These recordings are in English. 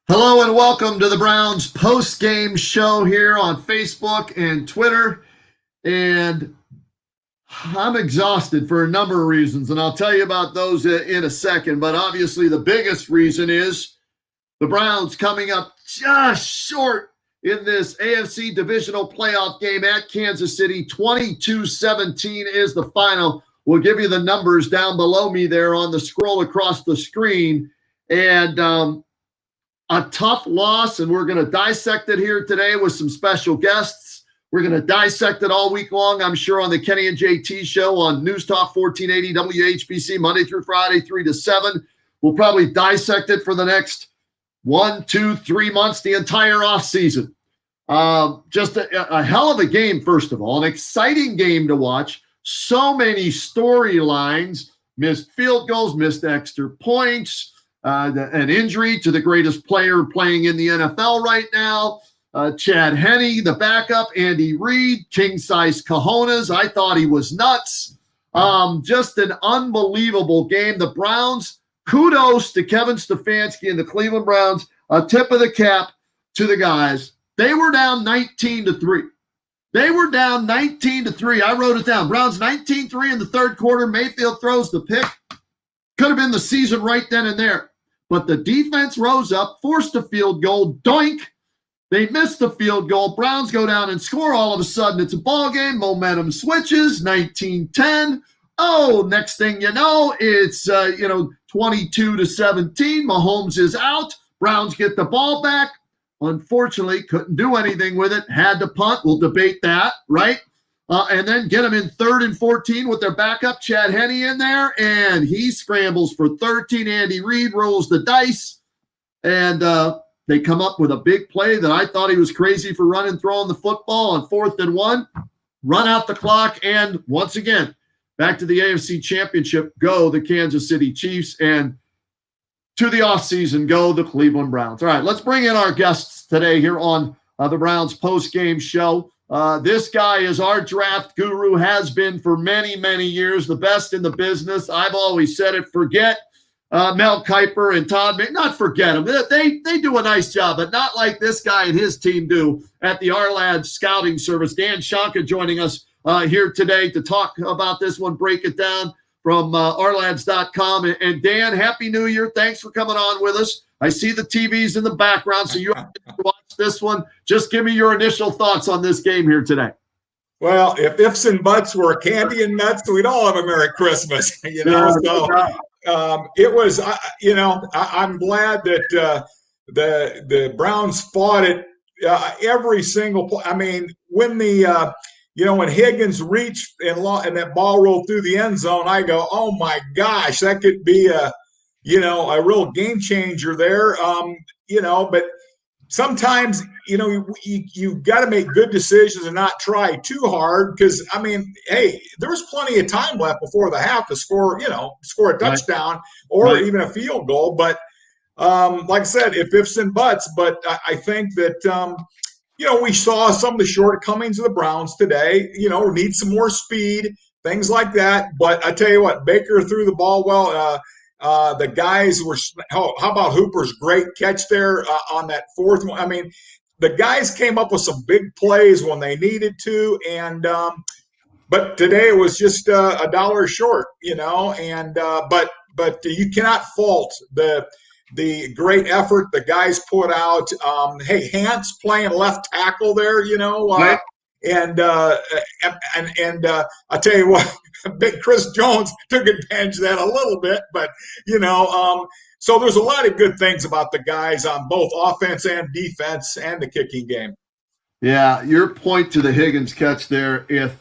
Hello and welcome to the Browns post-game show here on Facebook and Twitter. And I'm exhausted for a number of reasons, and I'll tell you about those in a second. But obviously the biggest reason is the Browns coming up just short in this AFC divisional playoff game at Kansas City. 22-17 is the final. We'll give you the numbers down below me there on the scroll across the screen. And a tough loss, and we're going to dissect it here today with some special guests. We're going to dissect it all week long, I'm sure, on the Kenny and JT show on News Talk 1480 WHBC, Monday through Friday, 3 to 7. We'll probably dissect it for the next 1, 2, 3 months, the entire offseason. Just a hell of a game, first of all, an exciting game to watch. So many storylines, missed field goals, missed extra points, an injury to the greatest player playing in the NFL right now. Chad Henne, the backup, Andy Reid, king-size cojones. I thought he was nuts. Just an unbelievable game. The Browns, kudos to Kevin Stefanski and the Cleveland Browns. A tip of the cap to the guys. They were down 19-3. They were down 19-3. I wrote it down. Browns 19-3 in the third quarter. Mayfield throws the pick. Could have been the season right then and there. But the defense rose up, forced a field goal, doink. They missed the field goal. Browns go down and score. All of a sudden, it's a ball game. Momentum switches, 19-10. Oh, next thing you know, it's 22-17. Mahomes is out. Browns get the ball back. Unfortunately, couldn't do anything with it. Had to punt. We'll debate that, right? And then get them in 3rd and 14 with their backup, Chad Henne, in there, and he scrambles for 13. Andy Reid rolls the dice, and they come up with a big play that I thought he was crazy for running, throwing the football on 4th and 1, run out the clock, and once again, back to the AFC Championship, go the Kansas City Chiefs, and to the offseason, go the Cleveland Browns. All right, let's bring in our guests today here on the Browns post-game show. This guy is our draft guru, has been for many, many years, the best in the business. I've always said it. Forget Mel Kiper and Todd. Not forget them. They do a nice job, but not like this guy and his team do at the Ourlads Scouting Service. Dan Shanka joining us here today to talk about this one, break it down from ourlads.com. And Dan, Happy New Year. Thanks for coming on with us. I see the TVs in the background, so you have to watch this one. Just give me your initial thoughts on this game here today. Well, if ifs and buts were candy and nuts, we'd all have a Merry Christmas, you know. It was, I'm glad that the Browns fought it every single play. I mean, when when Higgins reached and that ball rolled through the end zone, I go, oh my gosh, that could be a real game changer there. But sometimes, you've got to make good decisions and not try too hard because, hey, there was plenty of time left before the half to score a touchdown or even a field goal. But like I said, ifs and buts. But I think that, we saw some of the shortcomings of the Browns today, need some more speed, things like that. But I tell you what, Baker threw the ball well. The guys were – how about Hooper's great catch there on that fourth one? I mean, the guys came up with some big plays when they needed to, and but today it was just a dollar short, and but you cannot fault the great effort the guys put out. Hey, Hance playing left tackle there, right. And I tell you what, big Chris Jones took advantage of that a little bit, but so there's a lot of good things about the guys on both offense and defense and the kicking game. Yeah, your point to the Higgins catch there, if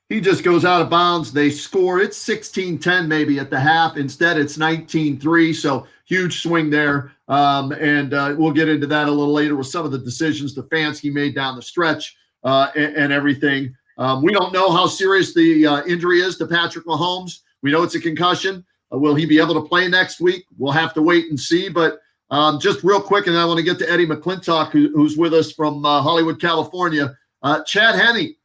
he just goes out of bounds, they score. It's 16-10 maybe at the half. Instead, it's 19-3, so huge swing there. And we'll get into that a little later with some of the decisions Stefanski made down the stretch and everything. We don't know how serious the injury is to Patrick Mahomes. We know it's a concussion. Will he be able to play next week? We'll have to wait and see. But just real quick, and I want to get to Eddie McClintock, who's with us from Hollywood, California. Chad Henne,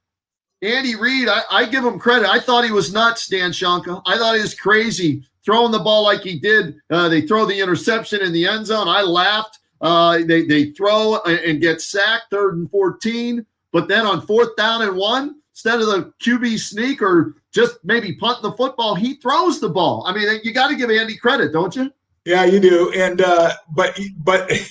Andy Reid, I give him credit. I thought he was nuts, Dan Shanka. I thought he was crazy throwing the ball like he did. They throw the interception in the end zone. I laughed. They throw and get sacked 3rd and 14, but then on 4th down and 1, instead of the QB sneak or just maybe punting the football, he throws the ball. I mean, you got to give Andy credit, don't you? Yeah, you do. And but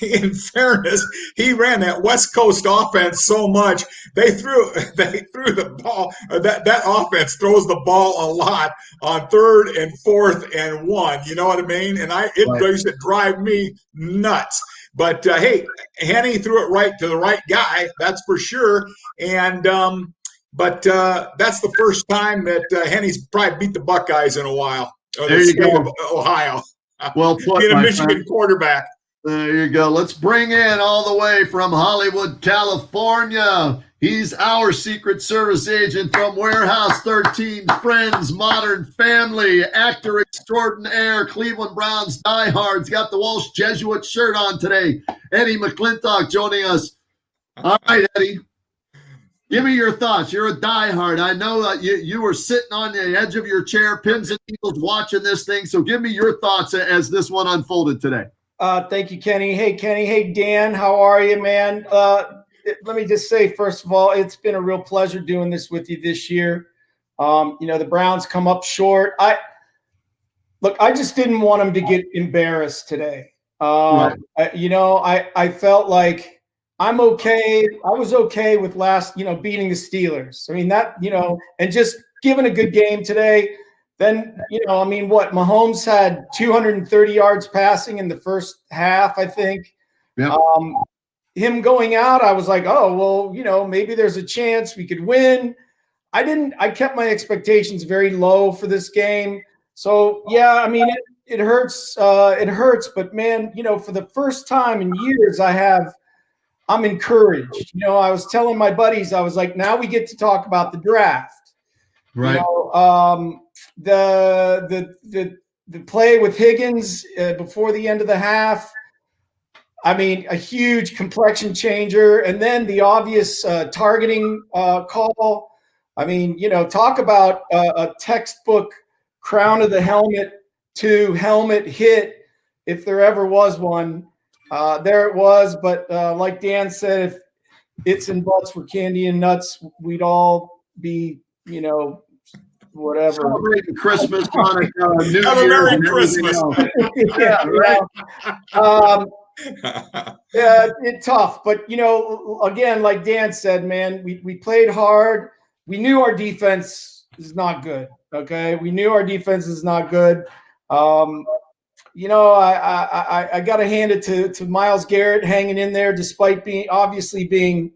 in fairness, he ran that West Coast offense so much. They threw the ball. That offense throws the ball a lot on 3rd and 4th and 1. You know what I mean? And it used to drive me nuts. But hey, Henny threw it right to the right guy. That's for sure. And but that's the first time that Henny's probably beat the Buckeyes in a while. Or There the you state go. of Ohio. Well put, being a my Michigan friend. quarterback. There you go. Let's bring in all the way from Hollywood, California. He's our Secret Service agent from Warehouse 13, Friends, Modern Family, actor extraordinaire, Cleveland Browns diehards. Got the Walsh Jesuit shirt on today. Eddie McClintock joining us. All right, Eddie. Give me your thoughts. You're a diehard. I know that you were sitting on the edge of your chair, pins and needles, watching this thing. So give me your thoughts as this one unfolded today. Thank you, Kenny. Hey, Kenny. Hey, Dan. How are you, man? Let me just say, first of all, it's been a real pleasure doing this with you this year. The Browns come up short. I just didn't want them to get embarrassed today. Right. I felt like I'm okay. I was okay with beating the Steelers. I mean, and just giving a good game today. Then, Mahomes had 230 yards passing in the first half, I think. Yep. Him going out, I was like, oh, well, maybe there's a chance we could win. I kept my expectations very low for this game. So, yeah, I mean, it hurts. It hurts. But, man, for the first time in years, I'm encouraged. I was telling my buddies, I was like, now we get to talk about the draft. Right. The play with Higgins before the end of the half. I mean, a huge complexion changer. And then the obvious targeting call. I mean, talk about a textbook crown of the helmet to helmet hit, if there ever was one. There it was, but like Dan said, if its and buts were candy and nuts, we'd all be, whatever. Celebrating Christmas, Hanukkah, New Have a Year, Merry and Christmas. Yeah, right. It's tough, but again, like Dan said, man, we played hard. We knew our defense is not good. Okay, we knew our defense is not good. I got to hand it to Myles Garrett hanging in there despite being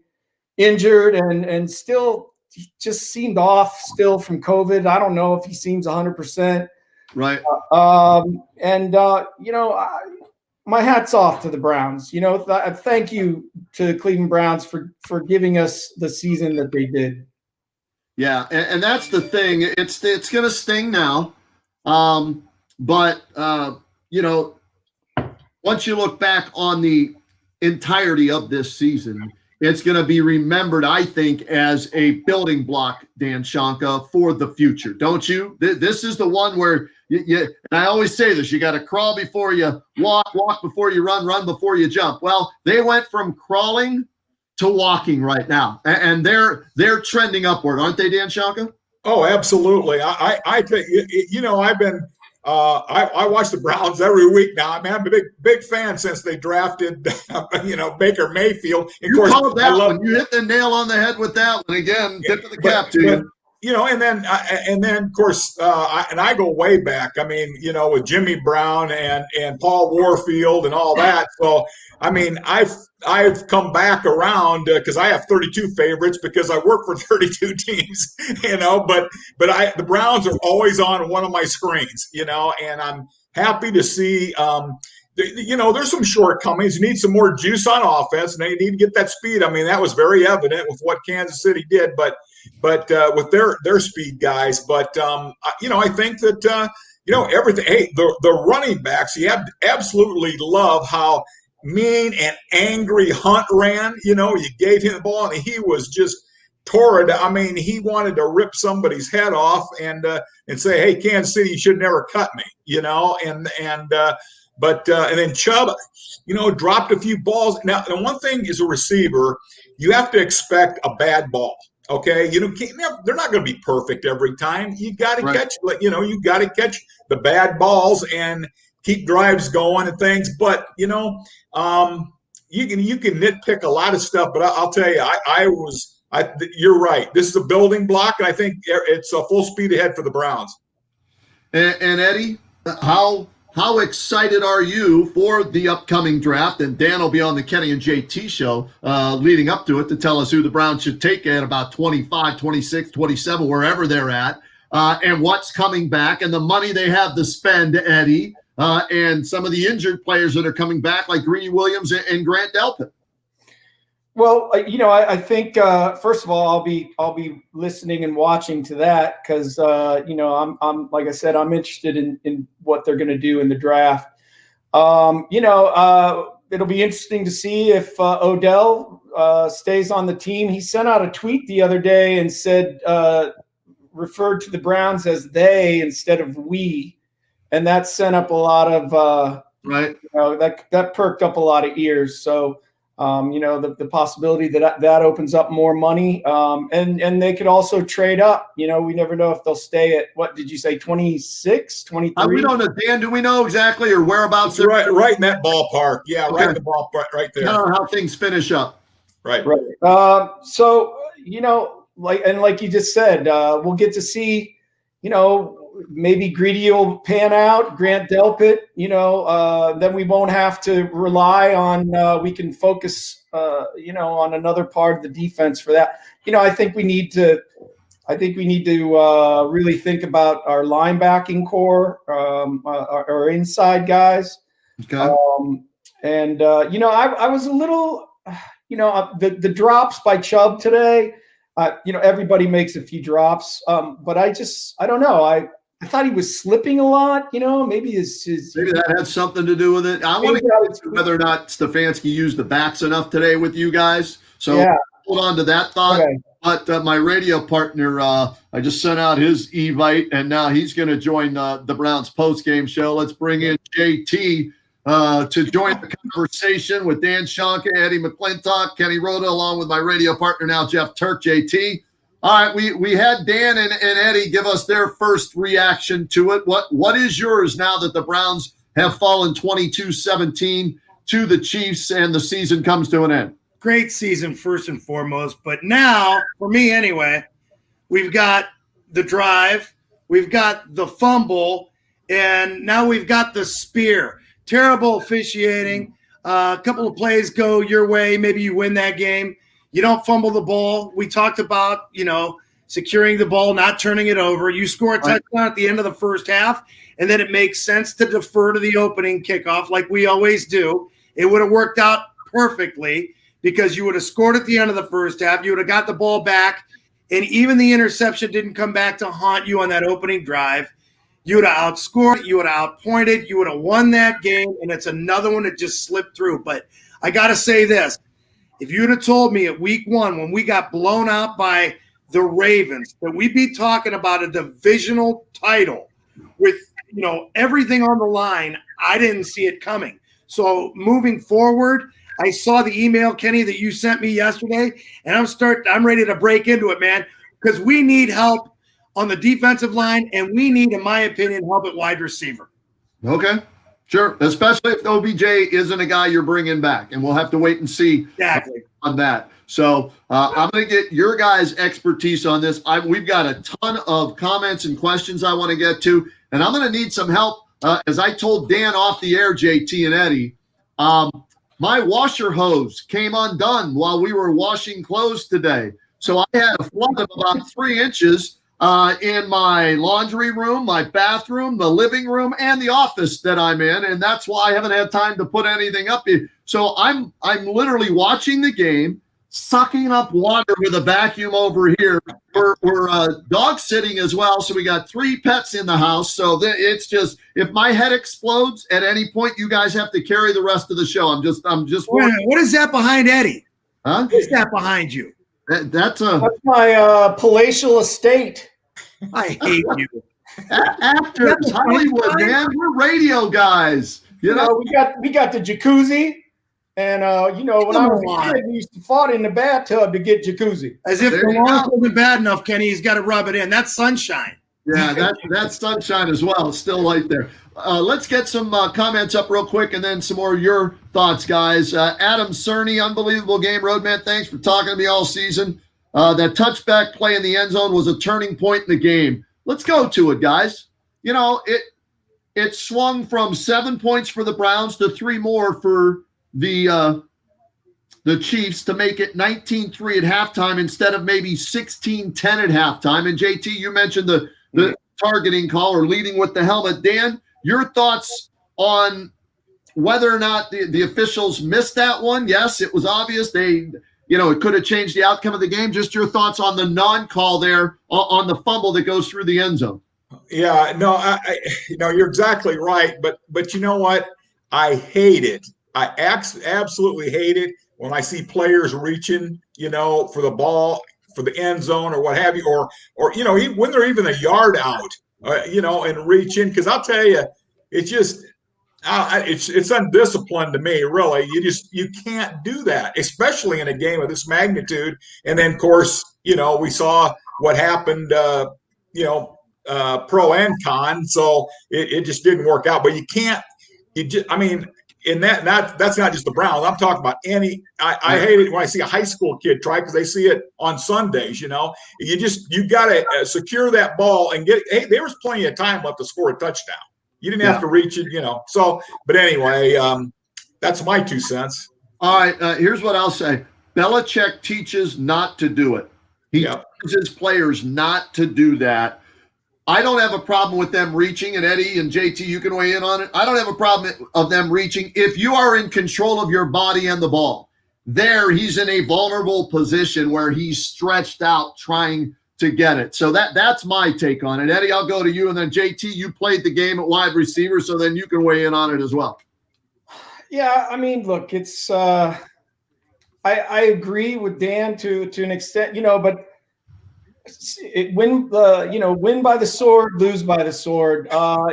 injured and still just seemed off still from COVID. I don't know if he seems 100%. Right. My hat's off to the Browns. Thank you to the Cleveland Browns for giving us the season that they did. Yeah, and that's the thing. It's going to sting now. But once you look back on the entirety of this season, it's going to be remembered, I think, as a building block, Dan Shanka, for the future. Don't you? This is the one where and I always say this, you got to crawl before you walk before you run before you jump. Well, they went from crawling to walking right now, and they're trending upward, aren't they, Dan Shanka? Oh, absolutely. I think, I've been, I watch the Browns every week now. I mean, I'm a big fan since they drafted, Baker Mayfield. Of You course, called that one. You hit the nail on the head with that one. Again, tip of the cap to you. And then of course, I go way back. I mean, with Jimmy Brown and Paul Warfield and all that. So, I mean, I've come back around because I have 32 favorites because I work for 32 teams, but the Browns are always on one of my screens, and I'm happy to see, there's some shortcomings. You need some more juice on offense and they need to get that speed. I mean, that was very evident with what Kansas City did, but with their speed guys, but I think that, everything, hey, the running backs, you have to absolutely love how mean and angry Hunt ran. You gave him the ball and he was just torrid. I mean, he wanted to rip somebody's head off and say, hey, Kansas City, you should never cut me, But and then Chubb, dropped a few balls. Now, and one thing is a receiver, you have to expect a bad ball. Okay, they're not going to be perfect every time. You got to catch, you got to catch the bad balls and keep drives going and things. But you can nitpick a lot of stuff. But I'll tell you, you're right. This is a building block, and I think it's a full speed ahead for the Browns. And Eddie, how excited are you for the upcoming draft? And Dan will be on the Kenny and JT show leading up to it to tell us who the Browns should take at about 25, 26, 27, wherever they're at, and what's coming back and the money they have to spend, Eddie, and some of the injured players that are coming back like Greedy Williams and Grant Delpit. Well, I think first of all, I'll be listening and watching to that because I'm like I said, I'm interested in what they're going to do in the draft. It'll be interesting to see if Odell stays on the team. He sent out a tweet the other day and said referred to the Browns as they instead of we, and that sent up a lot of right. That perked up a lot of ears. So. The possibility that opens up more money, and they could also trade up. We never know if they'll stay at, what did you say, 26, 23? We don't know, Dan. Do we know exactly or whereabouts? Right in that ballpark. Yeah, okay. Right in the ballpark, right there. How things finish up. Right. So like you just said, we'll get to see. Maybe Greedy will pan out, Grant Delpit, then we won't have to rely on, we can focus, on another part of the defense for that. I think we need to really think about our linebacking core, our inside guys. Okay. I was a little, the drops by Chubb today, everybody makes a few drops, but I don't know. I thought he was slipping a lot, maybe maybe that had something to do with it. I want to get to whether or not Stefanski used the bats enough today with you guys. So hold on to that thought. Okay. But my radio partner, I just sent out his evite, and now he's going to join the Browns post-game show. Let's bring in JT to join the conversation with Dan Schonke, Eddie McClintock, Kenny Rhoda, along with my radio partner now, Jeff Turk, JT. All right, we had Dan and Eddie give us their first reaction to it. What is yours now that the Browns have fallen 22-17 to the Chiefs and the season comes to an end? Great season, first and foremost. But now, for me anyway, we've got the drive, we've got the fumble, and now we've got the spear. Terrible officiating. A couple of plays go your way. Maybe you win that game. You don't fumble the ball. We talked about, securing the ball, not turning it over. You score a touchdown at the end of the first half, and then it makes sense to defer to the opening kickoff like we always do. It would have worked out perfectly because you would have scored at the end of the first half. You would have got the ball back, and even the interception didn't come back to haunt you on that opening drive. You would have outscored, you would have outpointed, you would have won that game, and it's another one that just slipped through. But I got to say this. If you'd have told me at week one when we got blown out by the Ravens that we'd be talking about a divisional title with, everything on the line, I didn't see it coming. So moving forward, I saw the email, Kenny, that you sent me yesterday, and I'm ready to break into it, man, because we need help on the defensive line, and we need, in my opinion, help at wide receiver. Okay. Sure, especially if OBJ isn't a guy you're bringing back, and we'll have to wait and see on that. So I'm going to get your guys' expertise on this. We've got a ton of comments and questions I want to get to, and I'm going to need some help. As I told Dan off the air, JT and Eddie, my washer hose came undone while we were washing clothes today. So I had a flood of about 3 inches in my laundry room, my bathroom, the living room, and the office that I'm in, and that's why I haven't had time to put anything up here. So I'm literally watching the game, sucking up water with a vacuum over here. We're dog sitting as well, so we got 3 pets in the house. So it's just, if my head explodes at any point, you guys have to carry the rest of the show. I'm just. What is that behind Eddie? Huh? What is that behind you? That's my palatial estate. I hate you. Actors, Hollywood, man. We're radio guys. You know, we got the jacuzzi, and when I was a kid, we used to fought in the bathtub to get jacuzzi. As if the lawn wasn't bad enough, Kenny, he's got to rub it in. That's sunshine. Yeah, that's sunshine as well. It's still light there. Let's get some comments up real quick and then some more of your thoughts, guys. Adam Cerny, unbelievable game. Roadman, thanks for talking to me all season. That touchback play in the end zone was a turning point in the game. Let's go to it, guys. You know, it swung from 7 points for the Browns to 3 more for the Chiefs to make it 19-3 at halftime instead of maybe 16-10 at halftime. And JT, you mentioned the targeting call or leading with the helmet. Dan, your thoughts on whether or not the officials missed that one? Yes, it was obvious. It could have changed the outcome of the game. Just your thoughts on the non-call there on the fumble that goes through the end zone. Yeah, no, you're exactly right. But you know what? I hate it. I absolutely hate it when I see players reaching, for the ball, for the end zone or what have you, or when they're even a yard out, and reaching. Because I'll tell you, it's just it's undisciplined to me. Really, you can't do that, especially in a game of this magnitude. And then, of course, we saw what happened. Pro and con, so it just didn't work out. But you can't. That's not just the Browns. I'm talking about any. I hate it when I see a high school kid try, because they see it on Sundays. You got to secure that ball and get. Hey, there was plenty of time left to score a touchdown. You didn't have to reach it. So, but anyway, that's my 2 cents. All right, here's what I'll say. Belichick teaches not to do it. He teaches players not to do that. I don't have a problem with them reaching, and Eddie and JT, you can weigh in on it. I don't have a problem of them reaching if you are in control of your body and the ball. There, he's in a vulnerable position where he's stretched out trying to get it. So that's my take on it. Eddie, I'll go to you, and then JT, you played the game at wide receiver, so then you can weigh in on it as well. Yeah, look, it's I agree with Dan to an extent, but win by the sword, lose by the sword.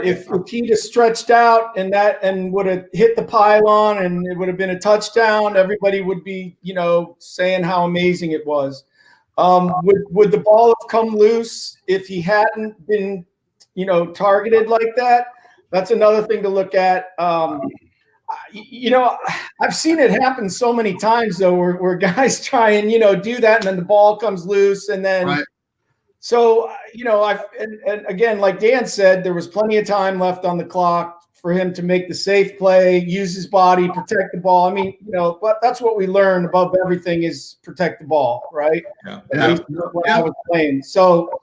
If he'd have stretched out and would have hit the pylon and it would have been a touchdown, everybody would be, saying how amazing it was. Would the ball have come loose if he hadn't been, targeted like that? That's another thing to look at. I've seen it happen so many times though, where guys try and, do that, and then the ball comes loose, and then. Right. So, and again, like Dan said, there was plenty of time left on the clock for him to make the safe play, use his body, protect the ball. But that's what we learned above everything is protect the ball, right? Yeah. What I was playing. So,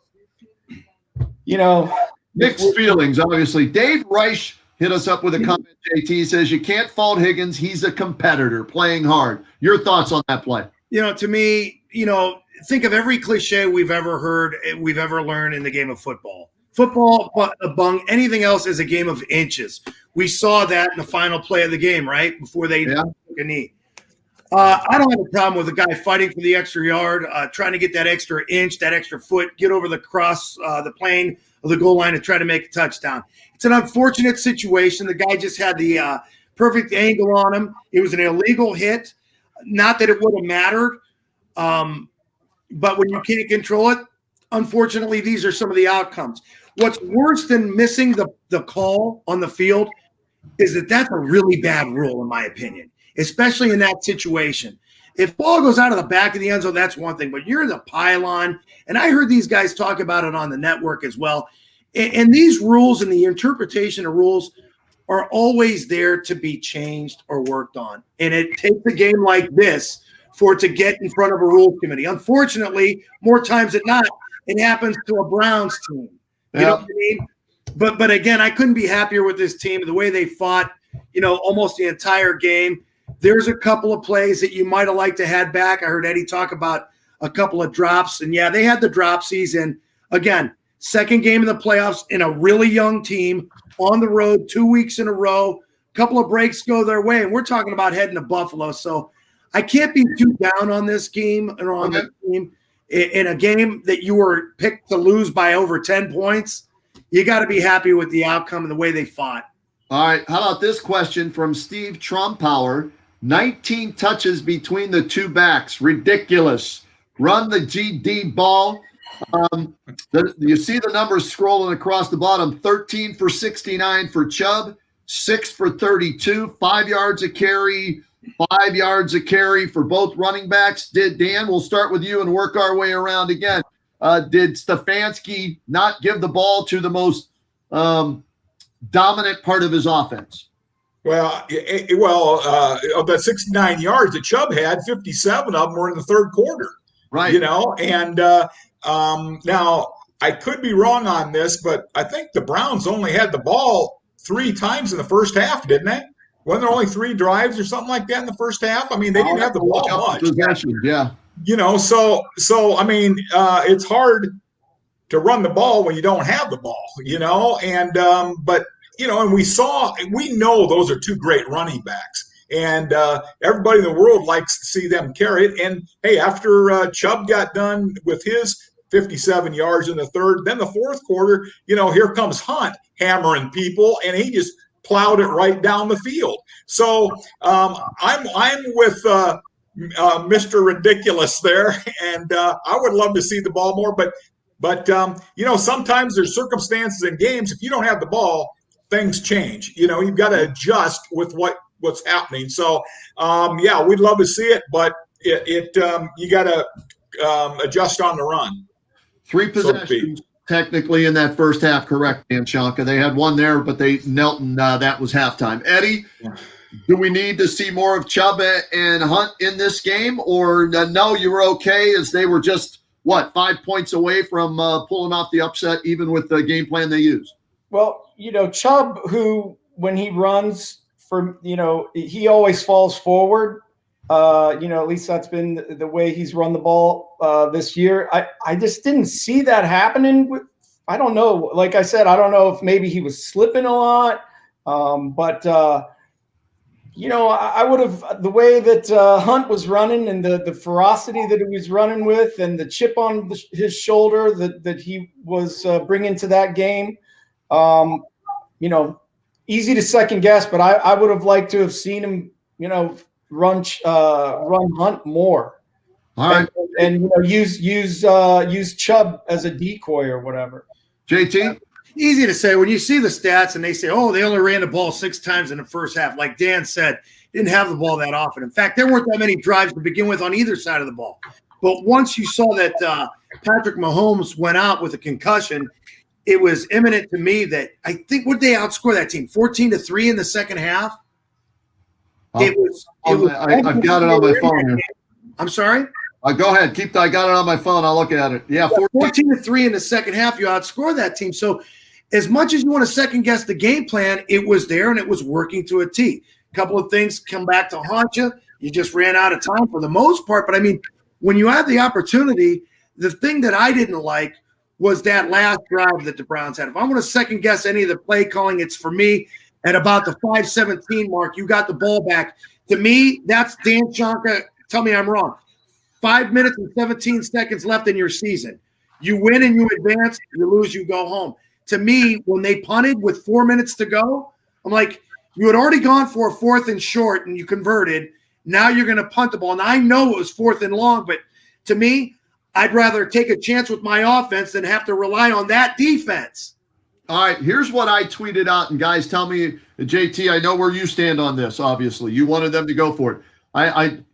mixed feelings, obviously. Dave Reich hit us up with a comment, JT. He says, you can't fault Higgins. He's a competitor playing hard. Your thoughts on that play? To me, think of every cliche we've ever heard, we've ever learned in the game of football. Football, among anything else, is a game of inches. We saw that in the final play of the game, right? Before they took a knee. I don't have a problem with a guy fighting for the extra yard, trying to get that extra inch, that extra foot, get over the the plane of the goal line and try to make a touchdown. It's an unfortunate situation. The guy just had the perfect angle on him. It was an illegal hit. Not that it would have mattered. But when you can't control it, unfortunately, these are some of the outcomes. What's worse than missing the call on the field is that's a really bad rule, in my opinion, especially in that situation. If ball goes out of the back of the end zone, that's one thing, but you're in the pylon, and I heard these guys talk about it on the network as well. And these rules and the interpretation of rules are always there to be changed or worked on. And it takes a game like this for it to get in front of a rules committee. Unfortunately, more times than not, it happens to a Browns team. You know what I mean? But again, I couldn't be happier with this team, the way they fought, almost the entire game. There's a couple of plays that you might have liked to have back. I heard Eddie talk about a couple of drops, and they had the drop season. Again, second game in the playoffs in a really young team on the road, 2 weeks in a row, a couple of breaks go their way, and we're talking about heading to Buffalo. So I can't be too down on this game or on the team. In a game that you were picked to lose by over 10 points, you got to be happy with the outcome and the way they fought. All right. How about this question from Steve Trumpower? 19 touches between the two backs. Ridiculous. Run the GD ball. You see the numbers scrolling across the bottom. 13 for 69 for Chubb, 6 for 32, 5 yards a carry, 5 yards a carry for both running backs. Dan, we'll start with you and work our way around again. Did Stefanski not give the ball to the most dominant part of his offense? Well, of the 69 yards that Chubb had, 57 of them were in the third quarter. Right. You know, and now I could be wrong on this, but I think the Browns only had the ball 3 times in the first half, didn't they? Wasn't there only 3 drives or something like that in the first half? I mean, they didn't have the ball much. Yeah. You know, so I mean, it's hard to run the ball when you don't have the ball. You know, and but you know, and we know those are 2 great running backs. And everybody in the world likes to see them carry it. And, hey, after Chubb got done with his 57 yards in the third, then the fourth quarter, you know, here comes Hunt hammering people, and he just plowed it right down the field. So I'm with Mr. Ridiculous there, and I would love to see the ball more. But you know, sometimes there's circumstances in games. If you don't have the ball, things change. You know, you've got to adjust with what's happening. So, yeah, we'd love to see it, but you got to adjust on the run. 3 possessions technically in that first half, correct, Dan Shanka? They had 1 there, but they knelt, and that was halftime. Eddie, do we need to see more of Chubb and Hunt in this game, or no, you were okay as they were just, 5 points away from pulling off the upset even with the game plan they used? Well, you know, Chubb, who when he runs, he always falls forward. At least that's been the way he's run the ball this year. I just didn't see that happening. I don't know. Like I said, I don't know if maybe he was slipping a lot. I would have, the way that Hunt was running and the ferocity that he was running with and the chip on his shoulder that he was bringing to that game, easy to second guess, but I would have liked to have seen him, run Hunt more. All right. And use Chubb as a decoy or whatever. JT? Easy to say. When you see the stats and they say, oh, they only ran the ball 6 times in the first half, like Dan said, didn't have the ball that often. In fact, there weren't that many drives to begin with on either side of the ball. But once you saw that Patrick Mahomes went out with a concussion, it was imminent to me that I think, would they outscore that team 14-3 in the second half? I've got it on my phone here. I'm sorry? Go ahead. I got it on my phone. I'll look at it. Yeah, 14-3 in the second half, you outscore that team. So as much as you want to second guess the game plan, it was there and it was working to a T. A couple of things come back to haunt you. You just ran out of time for the most part. But, I mean, when you had the opportunity, the thing that I didn't like was that last drive that the Browns had. If I'm going to second guess any of the play calling, it's for me at about the 5:17 mark. You got the ball back. To me, that's Dan Shanka. Tell me I'm wrong. 5 minutes and 17 seconds left in your season. You win and you advance. You lose, you go home. To me, when they punted with 4 minutes to go, I'm like, you had already gone for a 4th and short and you converted. Now you're going to punt the ball. And I know it was 4th and long, but to me, I'd rather take a chance with my offense than have to rely on that defense. All right, here's what I tweeted out. And guys, tell me, JT, I know where you stand on this, obviously. You wanted them to go for it.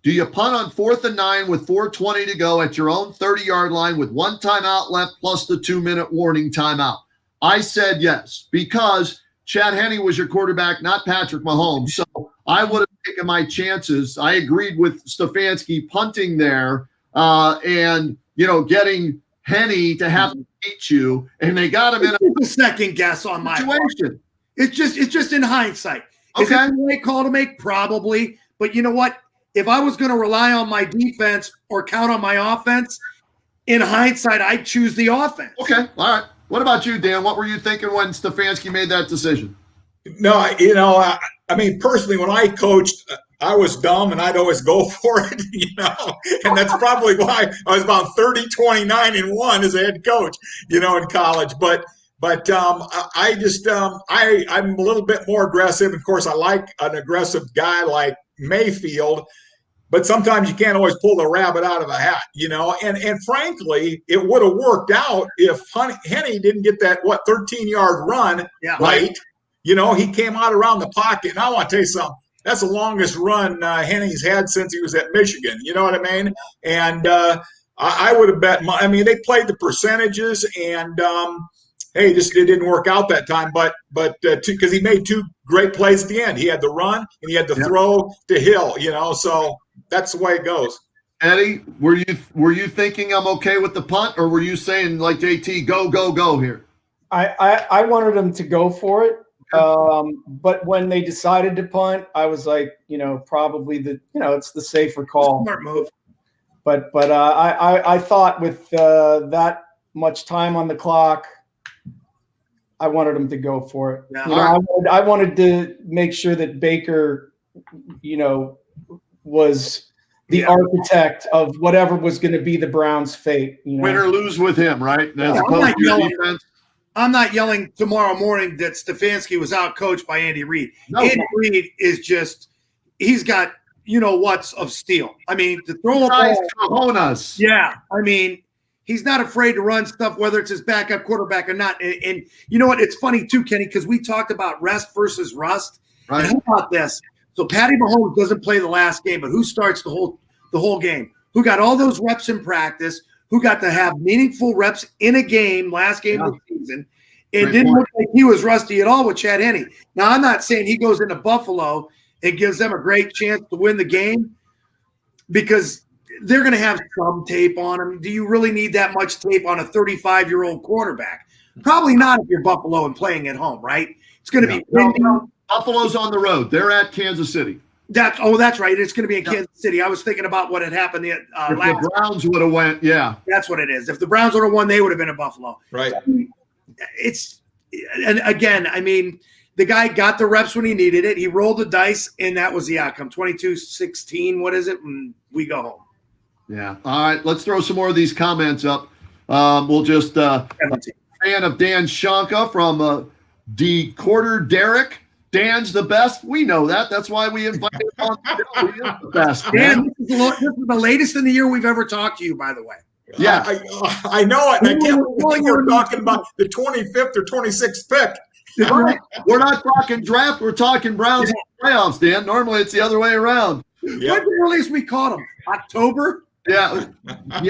Do you punt on 4th and 9 with 4:20 to go at your own 30-yard line with 1 timeout left plus the 2-minute warning timeout? I said yes, because Chad Henne was your quarterback, not Patrick Mahomes. So I would have taken my chances. I agreed with Stefanski punting there and, getting Henne to have to beat you. And they got him in a second guess on my situation. It's just in hindsight. Okay. Is it the right call to make? Probably. But you know what? If I was going to rely on my defense or count on my offense, in hindsight, I'd choose the offense. Okay. All right. What about you, Dan? What were you thinking when Stefanski made that decision? No, I mean, personally, when I coached, I was dumb and I'd always go for it, and that's probably why I was about 30-29-1 as a head coach, in college. But But I just I'm a little bit more aggressive. Of course, I like an aggressive guy like Mayfield, but sometimes you can't always pull the rabbit out of a hat, And frankly, it would have worked out if Henny didn't get that 13-yard run late. He came out around the pocket, and I want to tell you something. That's the longest run Henny's had since he was at Michigan. You know what I mean? And I would have bet. They played the percentages, and hey, it didn't work out that time. But because he made two great plays at the end, he had the run and he had the throw to Hill. So that's the way it goes. Eddie, were you thinking I'm okay with the punt, or were you saying like JT, go here? I wanted him to go for it. But when they decided to punt, I was like, probably it's the safer call. Smart move. But I thought with that much time on the clock, I wanted him to go for it. Yeah. I wanted to make sure that Baker, was the architect of whatever was going to be the Browns' fate. Win or lose with him, right? As opposed to your defense. I'm not yelling tomorrow morning that Stefanski was out-coached by Andy Reid. No. Andy Reid is just – he's got what's of steel. To throw a ball – yeah. He's not afraid to run stuff, whether it's his backup quarterback or not. And you know what? It's funny too, Kenny, because we talked about rest versus rust. Right. And how about this? So Patty Mahomes doesn't play the last game, but who starts the whole game? Who got all those reps in practice? Who got to have meaningful reps in a game, last game of the season? It didn't look like he was rusty at all with Chad Henne. Now, I'm not saying he goes into Buffalo and gives them a great chance to win the game because they're going to have some tape on him. Do you really need that much tape on a 35-year-old quarterback? Probably not if you're Buffalo and playing at home, right? It's going to be windy. Buffalo's on the road. They're at Kansas City. That's right. It's going to be in Kansas City. I was thinking about what had happened if the Browns would have went, That's what it is. If the Browns would have won, they would have been in Buffalo. Right. And again, the guy got the reps when he needed it. He rolled the dice, and that was the outcome. 22-16, what is it? And we go home. Yeah. All right. Let's throw some more of these comments up. We'll just a fan of Dan Shanka from D. Derek. Dan's the best. We know that. That's why we invited him on the show. He is the best. Dan, this is the latest in the year we've ever talked to you, by the way. Yeah. I know it. And I can't believe we're talking about the 25th or 26th pick. Right. We're not talking draft. We're talking Browns playoffs, Dan. Normally it's the other way around. When's the earliest we caught him? October? Yeah,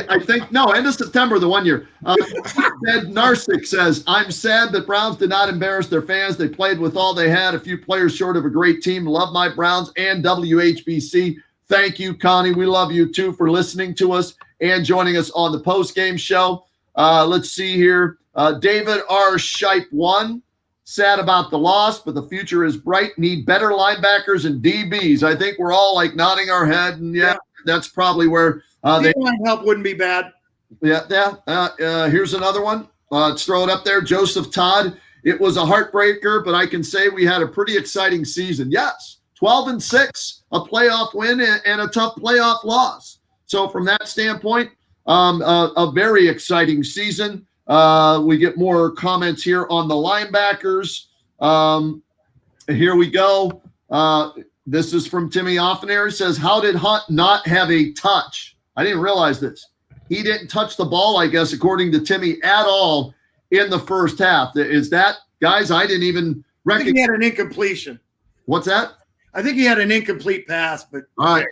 I think end of September, the 1 year. Ed Narsic says, I'm sad that Browns did not embarrass their fans. They played with all they had, a few players short of a great team. Love my Browns and WHBC. Thank you, Connie. We love you too for listening to us and joining us on the post-game show. Let's see here. David R. Shipe 1. Sad about the loss, but the future is bright. Need better linebackers and DBs. I think we're all nodding our head, and that's probably where help wouldn't be bad. Here's another one. Let's throw it up there. Joseph Todd. It was a heartbreaker, but I can say we had a pretty exciting season. Yes, 12-6, a playoff win and a tough playoff loss. So from that standpoint, a very exciting season. We get more comments here on the linebackers. Here we go. This is from Timmy Offener. He says, how did Hunt not have a touch? I didn't realize this. He didn't touch the ball, I guess, according to Timmy, at all in the first half. Is that, guys, I didn't even recognize. I think he had an incompletion. What's that? I think he had an incomplete pass, but all right.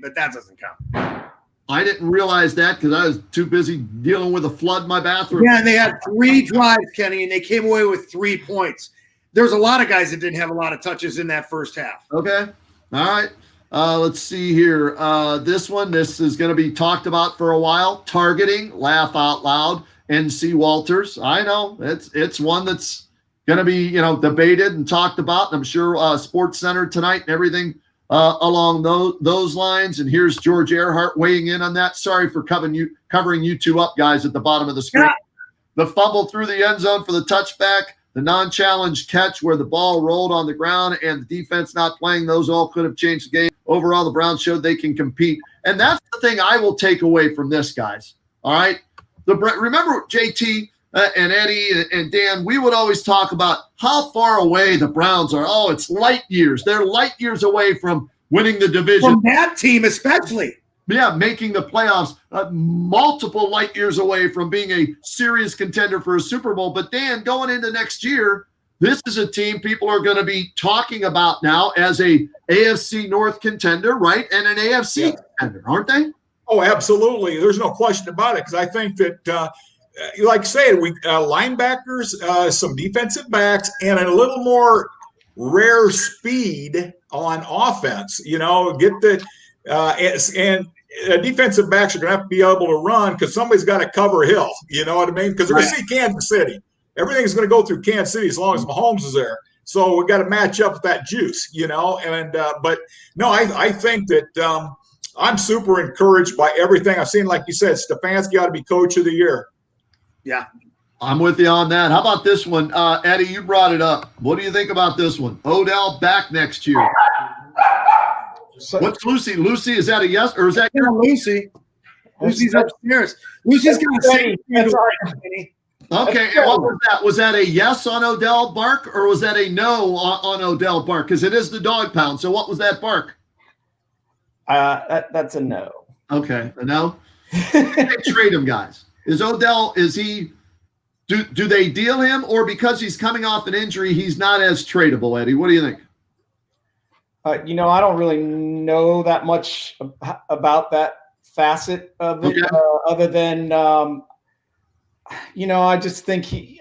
But that doesn't count. I didn't realize that because I was too busy dealing with a flood in my bathroom. Yeah, and they had 3 drives, Kenny, and they came away with 3 points. There's a lot of guys that didn't have a lot of touches in that first half. Okay. All right. Let's see here. This is going to be talked about for a while. Targeting, laugh out loud, NC Walters. I know it's one that's going to be, debated and talked about. And I'm sure Sports Center tonight and everything along those lines. And here's George Earhart weighing in on that. Sorry for covering you two up, guys, at the bottom of the screen. Yeah. The fumble through the end zone for the touchback, the non-challenge catch where the ball rolled on the ground and the defense not playing, those all could have changed the game. Overall, the Browns showed they can compete. And that's the thing I will take away from this, guys. All right? Remember, JT, and Eddie and Dan, we would always talk about how far away the Browns are. Oh, it's light years. They're light years away from winning the division. From that team especially. Yeah, making the playoffs, multiple light years away from being a serious contender for a Super Bowl. But Dan, going into next year, this is a team people are going to be talking about now as a AFC North contender, right? And an AFC contender, aren't they? Oh, absolutely. There's no question about it, because I think that, like I say, we linebackers, some defensive backs, and a little more rare speed on offense. You know, get the and defensive backs are going to have to be able to run, because somebody's got to cover Hill. You know what I mean? Because they're going to see Kansas City. Everything's going to go through Kansas City as long as Mahomes is there. So we got to match up with that juice, you know. And but no, I think that I'm super encouraged by everything I've seen. Like you said, Stefanski ought to be coach of the year. Yeah. I'm with you on that. How about this one? Eddie, you brought it up. What do you think about this one? Odell back next year. What's Lucy? Lucy, is that a yes or is that Lucy? Lucy's upstairs. Lucy's going to say okay, and what was that? Was that a yes on Odell bark, or was that a no on Odell bark? Because it is the dog pound. So what was that bark? That's a no. Okay, a no. They trade him, guys. Is he? Do they deal him, or because he's coming off an injury, he's not as tradable? Eddie, what do you think? You know, I don't really know that much about that facet of it, other than you know, I just think he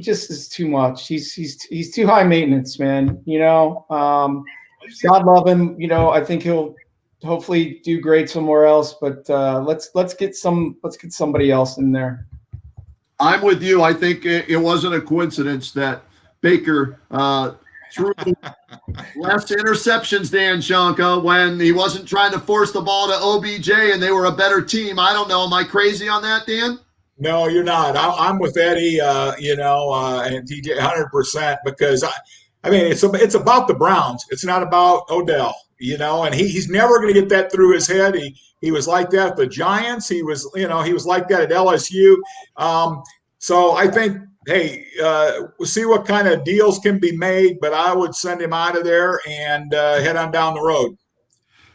just is too much. He's too high maintenance, man. You know, God love him. You know, I think he'll hopefully do great somewhere else. But let's get somebody else in there. I'm with you. I think it wasn't a coincidence that Baker threw less interceptions, Dan Shanka, when he wasn't trying to force the ball to OBJ and they were a better team. I don't know. Am I crazy on that, Dan? No, you're not. I'm with Eddie, you know, and TJ 100%, because I mean, it's about the Browns. It's not about Odell, you know, and he's never going to get that through his head. He was like that at the Giants. He was like that at LSU. So I think, hey, we'll see what kind of deals can be made, but I would send him out of there and head on down the road.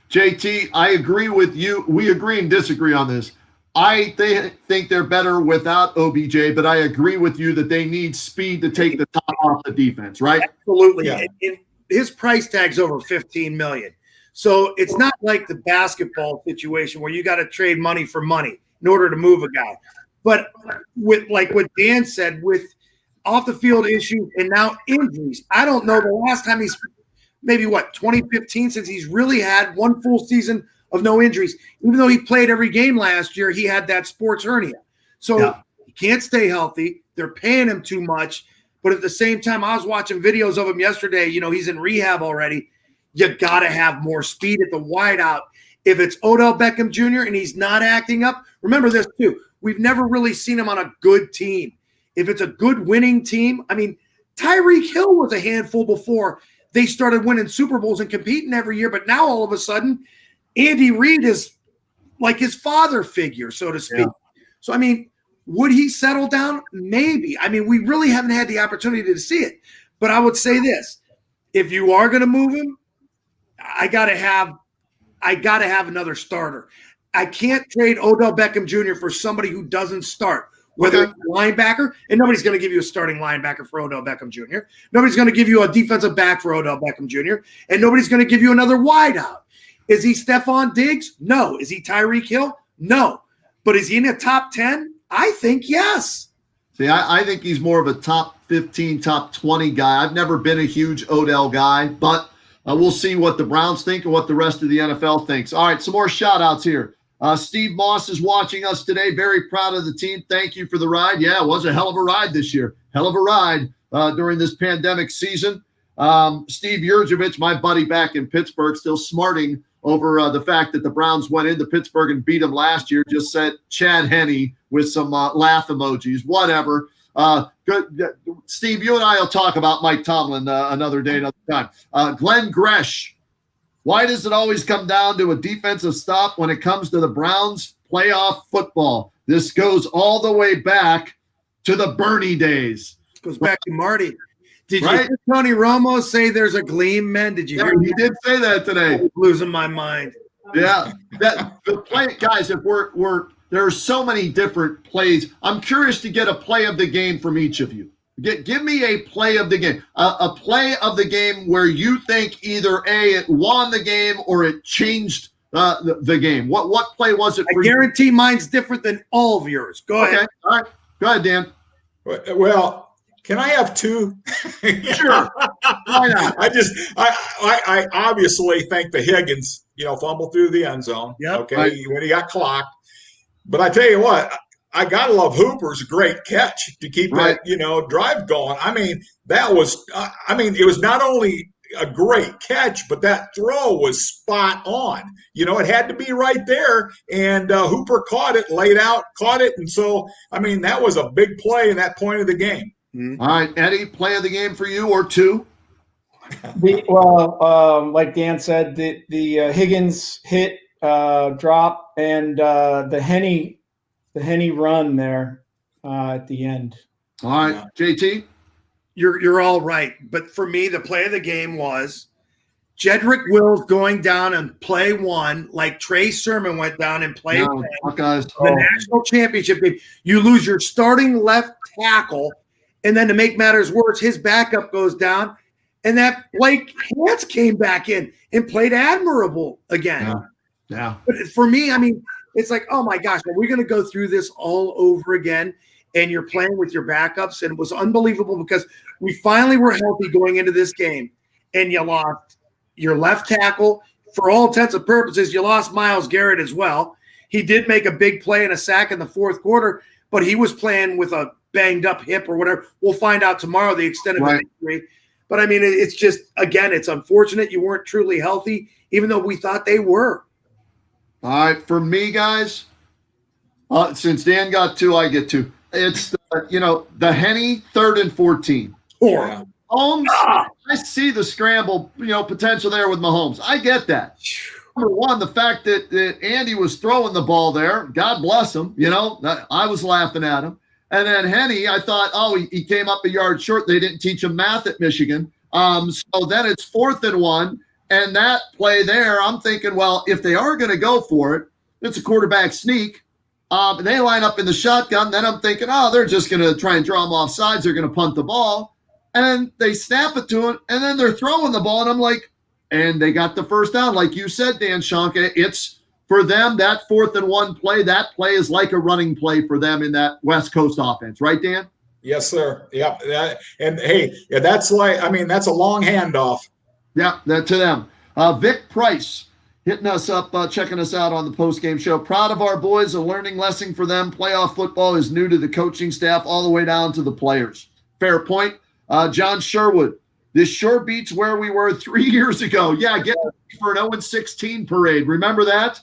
JT, I agree with you. We agree and disagree on this. I think they're better without OBJ, but I agree with you that they need speed to take the top off the defense, right? Absolutely. Yeah. And his price tag's over $15 million. So it's not like the basketball situation where you got to trade money for money in order to move a guy. But with like what Dan said, with off the field issues and now injuries, I don't know the last time he's maybe 2015 since he's really had one full season of no injuries. Even though he played every game last year, he had that sports hernia. So he can't stay healthy. They're paying him too much. But at the same time, I was watching videos of him yesterday. You know, he's in rehab already. You got to have more speed at the wideout. If it's Odell Beckham Jr. and he's not acting up, remember this too. We've never really seen him on a good team. If it's a good winning team, I mean, Tyreek Hill was a handful before they started winning Super Bowls and competing every year. But now all of a sudden, Andy Reid is like his father figure, so to speak. Yeah. So, I mean, would he settle down? Maybe. I mean, we really haven't had the opportunity to see it. But I would say this. If you are going to move him, I gotta have another starter. I can't trade Odell Beckham Jr. for somebody who doesn't start, whether it's a linebacker, and nobody's going to give you a starting linebacker for Odell Beckham Jr. Nobody's going to give you a defensive back for Odell Beckham Jr., and nobody's going to give you another wideout. Is he Stephon Diggs? No. Is he Tyreek Hill? No. But is he in the top 10? I think yes. See, I think he's more of a top 15, top 20 guy. I've never been a huge Odell guy, but we'll see what the Browns think and what the rest of the NFL thinks. All right, some more shout-outs here. Steve Moss is watching us today. Very proud of the team. Thank you for the ride. Yeah, it was a hell of a ride this year. Hell of a ride during this pandemic season. Steve Yurjevich, my buddy back in Pittsburgh, still smarting over the fact that the Browns went into Pittsburgh and beat them last year, just said Chad Henne with some laugh emojis, whatever. Good, Steve, you and I will talk about Mike Tomlin another day, another time. Glenn Gresh, why does it always come down to a defensive stop when it comes to the Browns playoff football? This goes all the way back to the Bernie days. Goes back to Marty. Did you Right? hear Tony Romo say there's a gleam, man? Did you Yeah, hear he did say that today. I'm losing my mind. Yeah, that the play, guys. If there are so many different plays. I'm curious to get a play of the game from each of you. Give me a play of the game, a play of the game where you think either A, it won the game or it changed the game. What play was it? I guarantee mine's different than all of yours. Go Okay, ahead. all right, go ahead, Dan. Well, can I have two? Sure. Why not? I obviously think the Higgins, fumble through the end zone. Yep. Okay, Right. when he got clocked. But I tell you what, I gotta love Hooper's great catch to keep Right. that drive going. I mean, that was. It was not only a great catch, but that throw was spot on. It had to be right there, and Hooper caught it, laid out, caught it, and so that was a big play in that point of the game. Mm-hmm. All right, Eddie, play of the game for you or two? Like Dan said, the Higgins hit, drop, and the Henny run there at the end. All right, Yeah. JT. You're all right. But for me, the play of the game was Jedrick Wills going down in play 1, like Trey Sermon went down in play 10. Buckeyes. The national championship game. You lose your starting left tackle, and then to make matters worse, his backup goes down, and that Blake Hance came back in and played admirable again. Yeah. But for me, it's like, oh my gosh, are we going to go through this all over again? And you're playing with your backups, and it was unbelievable because we finally were healthy going into this game, and you lost your left tackle. For all intents and purposes, you lost Myles Garrett as well. He did make a big play and a sack in the fourth quarter, but he was playing with a banged-up hip or whatever. We'll find out tomorrow the extent of the injury. But, it's just, again, it's unfortunate you weren't truly healthy, even though we thought they were. All right, for me, guys, since Dan got 2, I get 2. It's, the Henny 3rd and 14. Yeah. Mahomes, I see the scramble, potential there with Mahomes. I get that. Number one, the fact that Andy was throwing the ball there, God bless him, I was laughing at him. And then Henny, I thought, he came up a yard short. They didn't teach him math at Michigan. So then it's 4th and 1. And that play there, I'm thinking, well, if they are going to go for it, it's a quarterback sneak. They line up in the shotgun. Then I'm thinking, they're just going to try and draw them off sides. They're going to punt the ball. And they snap it to him, and then they're throwing the ball. And I'm like, and they got the first down. Like you said, Dan Schonke, it's for them, that 4th and 1 play, that play is like a running play for them in that West Coast offense. Right, Dan? Yes, sir. Yep. That's like, that's a long handoff. Yeah, that to them. Vic Price hitting us up, checking us out on the post-game show. Proud of our boys, a learning lesson for them. Playoff football is new to the coaching staff all the way down to the players. Fair point. John Sherwood, this sure beats where we were 3 years ago. Yeah, get ready for an 0-16 parade. Remember that?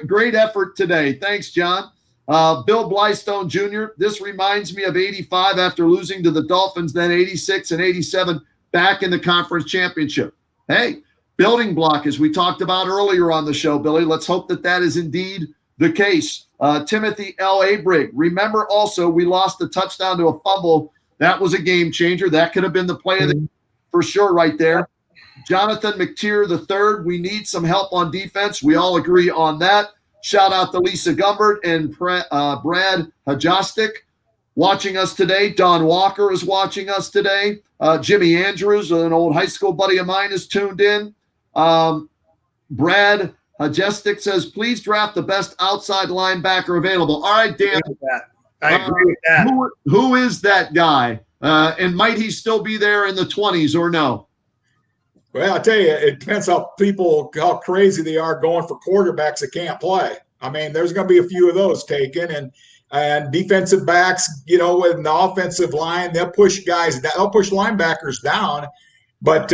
Great effort today. Thanks, John. Bill Blystone Jr., this reminds me of 85 after losing to the Dolphins, then 86 and 87 back in the conference championship. Hey, building block, as we talked about earlier on the show, Billy. Let's hope that is indeed the case. Timothy L. Abrig, remember also we lost the touchdown to a fumble. That was a game changer. That could have been the play of the for sure right there. Jonathan McTeer III, we need some help on defense. We all agree on that. Shout out to Lisa Gumbert and Brad Hajostik watching us today. Don Walker is watching us today. Jimmy Andrews, an old high school buddy of mine, is tuned in. Brad Hajostik says, please draft the best outside linebacker available. All right, Dan. I agree with that. Who is that guy? And might he still be there in the 20s or no? Well, I tell you, it depends how crazy they are going for quarterbacks that can't play. There's going to be a few of those taken, and defensive backs, with an offensive line, they'll push guys, they'll push linebackers down. But,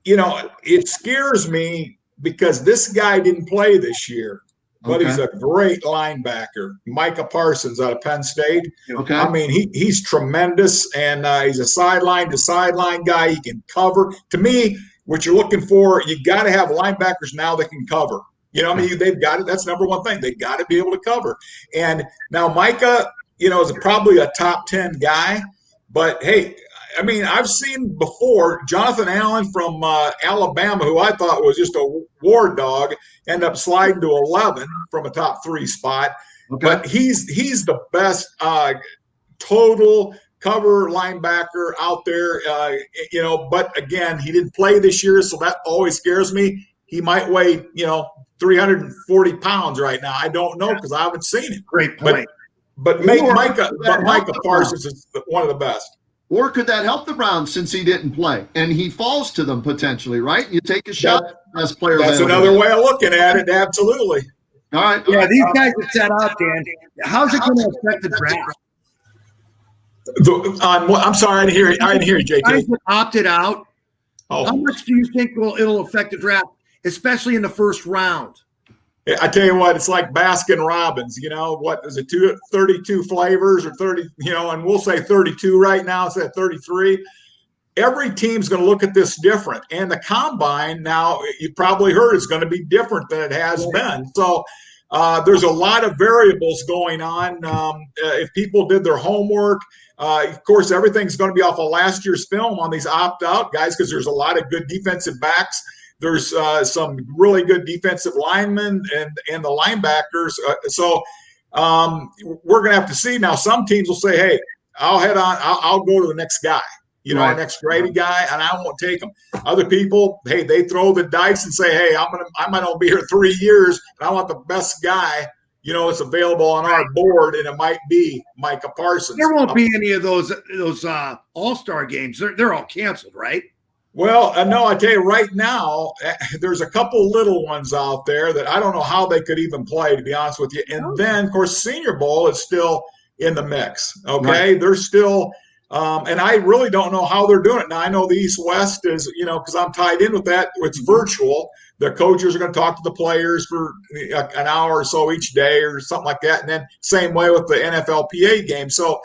it scares me because this guy didn't play this year. But he's a great linebacker, Micah Parsons out of Penn State. Okay. He's tremendous, and he's a sideline-to-sideline guy. He can cover. To me, what you're looking for, you got to have linebackers now that can cover. They've got it. That's number one thing. They've got to be able to cover. And now Micah, is probably a top 10 guy. But hey, I mean, I've seen before Jonathan Allen from Alabama, who I thought was just a war dog, end up sliding to 11 from a top 3 spot. Okay. But he's the best total cover linebacker out there. But again, he didn't play this year, so that always scares me. He might weigh 340 pounds right now. I don't know because I haven't seen him. Great point. But Micah Parsons is one of the best. Or could that help the Browns since he didn't play and he falls to them potentially, right? You take a shot as player. That's another way of looking at it. Absolutely. All right. Yeah, these guys are set up, Dan. How's it going to affect the draft? I'm sorry, I didn't hear you, JT. Guys that opted out. Oh. How much do you think it'll affect the draft, especially in the first round? I tell you what, it's like Baskin Robbins. What is it? 32 flavors or 30? And we'll say 32 right now. It's at 33. Every team's going to look at this different, and the combine now you probably heard is going to be different than it has been. So there's a lot of variables going on. If people did their homework, of course, everything's going to be off of last year's film on these opt-out guys because there's a lot of good defensive backs. There's some really good defensive linemen and the linebackers. So we're going to have to see. Now, some teams will say, hey, I'll go to the next guy, our next Grady guy, and I won't take him. Other people, hey, they throw the dice and say, hey, I might only be here 3 years, and I want the best guy, it's available on our board, and it might be Micah Parsons. There won't be any of those all-star games. They're all canceled, right? Well, no, I tell you right now, there's a couple little ones out there that I don't know how they could even play, to be honest with you. And then, of course, Senior Bowl is still in the mix. Okay, they're still, and I really don't know how they're doing it. Now I know the East-West is, because I'm tied in with that. It's virtual. The coaches are going to talk to the players for an hour or so each day, or something like that. And then same way with the NFLPA game. So.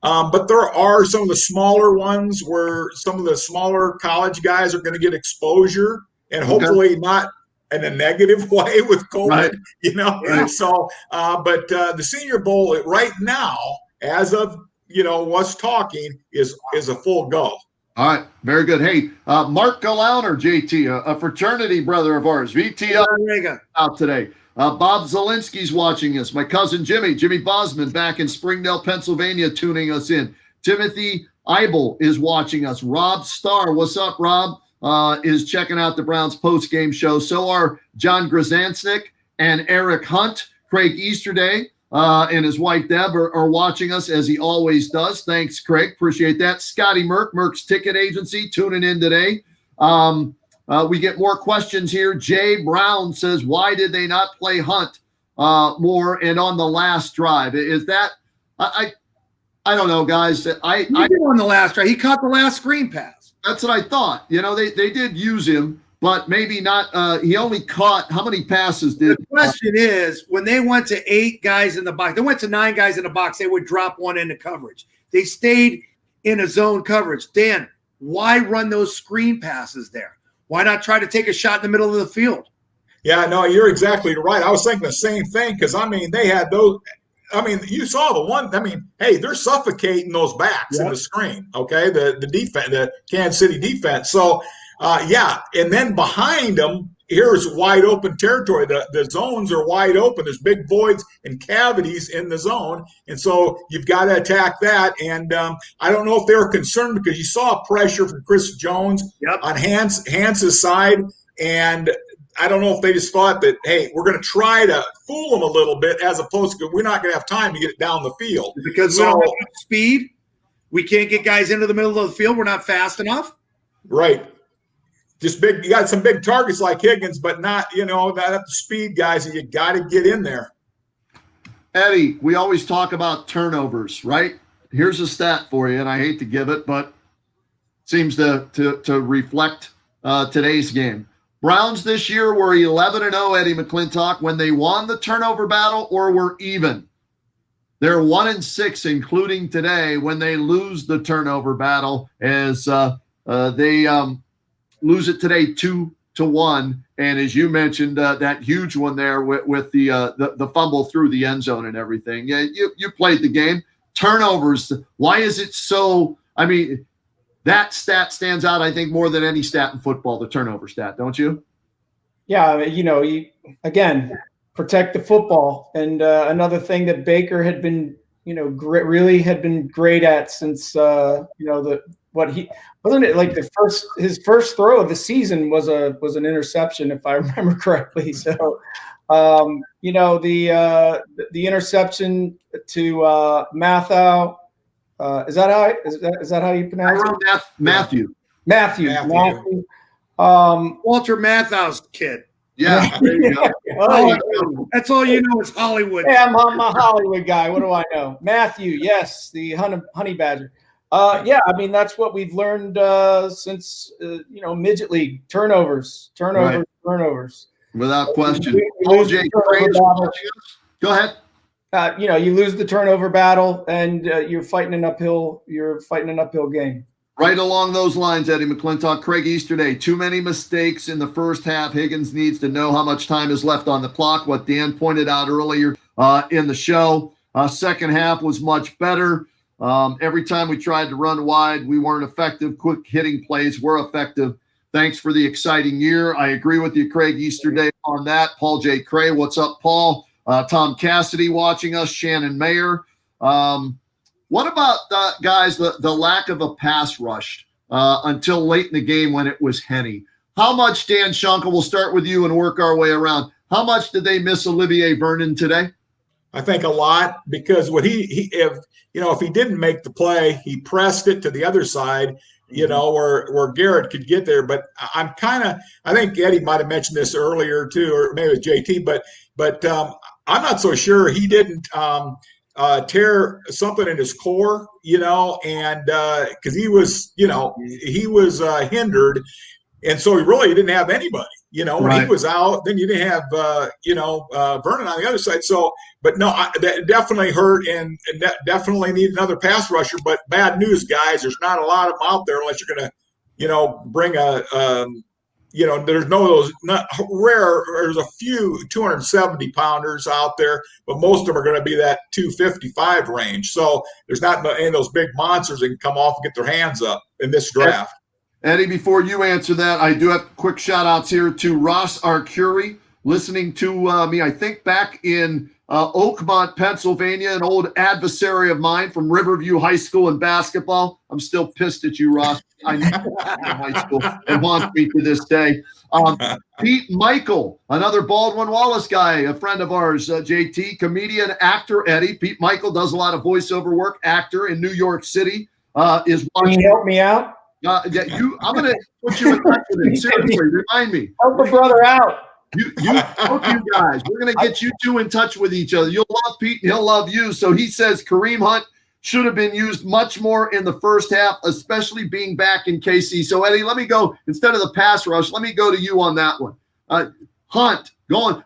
But there are some of the smaller ones where some of the smaller college guys are going to get exposure, and hopefully not in a negative way with COVID, Right. So, but the Senior Bowl right now, as of us talking, is a full go. All right, very good. Hey, Mark Galauner, JT, a fraternity brother of ours, VTL out today. Bob Zielinski's watching us. My cousin Jimmy Bosman back in Springdale, Pennsylvania, tuning us in. Timothy Eibel is watching us. Rob Starr, what's up, Rob? Is checking out the Browns post-game show. So are John Grzansnik and Eric Hunt. Craig Easterday and his wife Deb are watching us, as he always does. Thanks, Craig. Appreciate that. Scotty Merck's Ticket Agency, tuning in today. We get more questions here. Jay Brown says, why did they not play Hunt more and on the last drive? Is that I don't know, guys. I on the last drive. He caught the last screen pass. That's what I thought. They did use him, but maybe not. He only caught, how many passes did? The question is, when they went to 8 guys in the box, they went to 9 guys in the box, they would drop one into coverage. They stayed in a zone coverage. Dan, why run those screen passes there? Why not try to take a shot in the middle of the field? Yeah, no, you're exactly right. I was thinking the same thing because, they had those. You saw the one. Hey, they're suffocating those backs in the screen, okay, the defense, the Kansas City defense. So, and then behind them, here's wide open territory. The zones are wide open. There's big voids and cavities in the zone. And so you've got to attack that. And I don't know if they were concerned because you saw pressure from Chris Jones on Hans's side. And I don't know if they just thought that, hey, we're going to try to fool them a little bit as opposed to we're not going to have time to get it down the field. Because we don't have enough speed. We can't get guys into the middle of the field. We're not fast enough. Right. Just big. You got some big targets like Higgins, but not not the speed guys that you got to get in there. Eddie, we always talk about turnovers, right? Here's a stat for you, and I hate to give it, but it seems to reflect today's game. Browns this year were 11-0, Eddie McClintock, when they won the turnover battle or were even. They're 1-6, including today, when they lose the turnover battle, as they lose it today 2-1. And as you mentioned, that huge one there with the fumble through the end zone and everything. Yeah, you played the game. turnovers. Why is it so? I mean, that stat stands out, I think, more than any stat in football, the turnover stat, don't you? Yeah, you again protect the football, and another thing that Baker had been, really had been great at since he wasn't it like his first throw of the season was an interception, if I remember correctly. So, the interception to Mathau. Is that how you pronounce it? Matthew. Matthew. Walter Matthau's kid. Yeah, there you go. That's all you know is Hollywood. Hey, I'm a Hollywood guy. What do I know? Matthew, yes, the honey badger. Yeah, I mean, that's what we've learned since midget league. Turnovers. Without question. Paul J. Go ahead. You lose the turnover battle, and you're fighting an uphill game. Right along those lines, Eddie McClintock, Craig Easterday, too many mistakes in the first half. Higgins needs to know how much time is left on the clock, what Dan pointed out earlier in the show. Second half was much better. Every time we tried to run wide, we weren't effective. Quick hitting plays were effective. Thanks for the exciting year. I agree with you, Craig Easterday, on that. Paul J. Cray, what's up, Paul? Tom Cassidy watching us, Shannon Mayer. What about, guys, the lack of a pass rush until late in the game when it was Henny? How much, Dan Shunkel, we'll start with you and work our way around. How much did they miss Olivier Vernon today? I think a lot, because what if he didn't make the play, he pressed it to the other side, where Garrett could get there. But I think Eddie might have mentioned this earlier too, or maybe it was JT, but I'm not so sure he didn't tear something in his core, and because he was hindered, and so he really didn't have anybody. When he was out, then you didn't have Vernon on the other side. So, but no, that definitely hurt, and definitely need another pass rusher. But bad news, guys, there's not a lot of them out there unless you're going to, bring there's those not rare. There's a few 270 pounders out there, but most of them are going to be that 255 range. So there's not any of those big monsters that can come off and get their hands up in this draft. Eddie, before you answer that, I do have quick shout outs here to Ross Arcuri, listening to me, I think back in Oakmont, Pennsylvania, an old adversary of mine from Riverview High School in basketball. I'm still pissed at you, Ross. I know high school and haunts me to this day. Pete Michael, another Baldwin Wallace guy, a friend of ours, JT, comedian, actor, Eddie. Pete Michael does a lot of voiceover work, actor in New York City. Is watching. Can you help me out? I'm going to put you in touch with him. Seriously, remind me. Help a brother out. You guys, we're going to get you two in touch with each other. You'll love Pete and he'll love you. So he says Kareem Hunt should have been used much more in the first half, especially being back in KC. So, Eddie, let me go. Instead of the pass rush, let me go to you on that one. Hunt,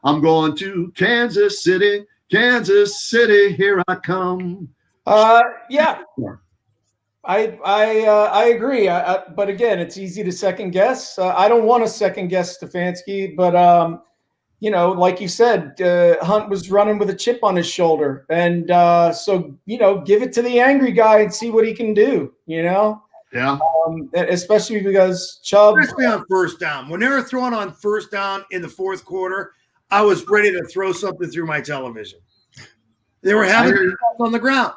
I'm going to Kansas City, here I come. Yeah. I agree. But again, it's easy to second guess. I don't want to second guess Stefanski, but like you said, Hunt was running with a chip on his shoulder, and so give it to the angry guy and see what he can do. Yeah. Especially because Chubb, especially on first down. When they were throwing on first down in the fourth quarter, I was ready to throw something through my television. They were having on the ground.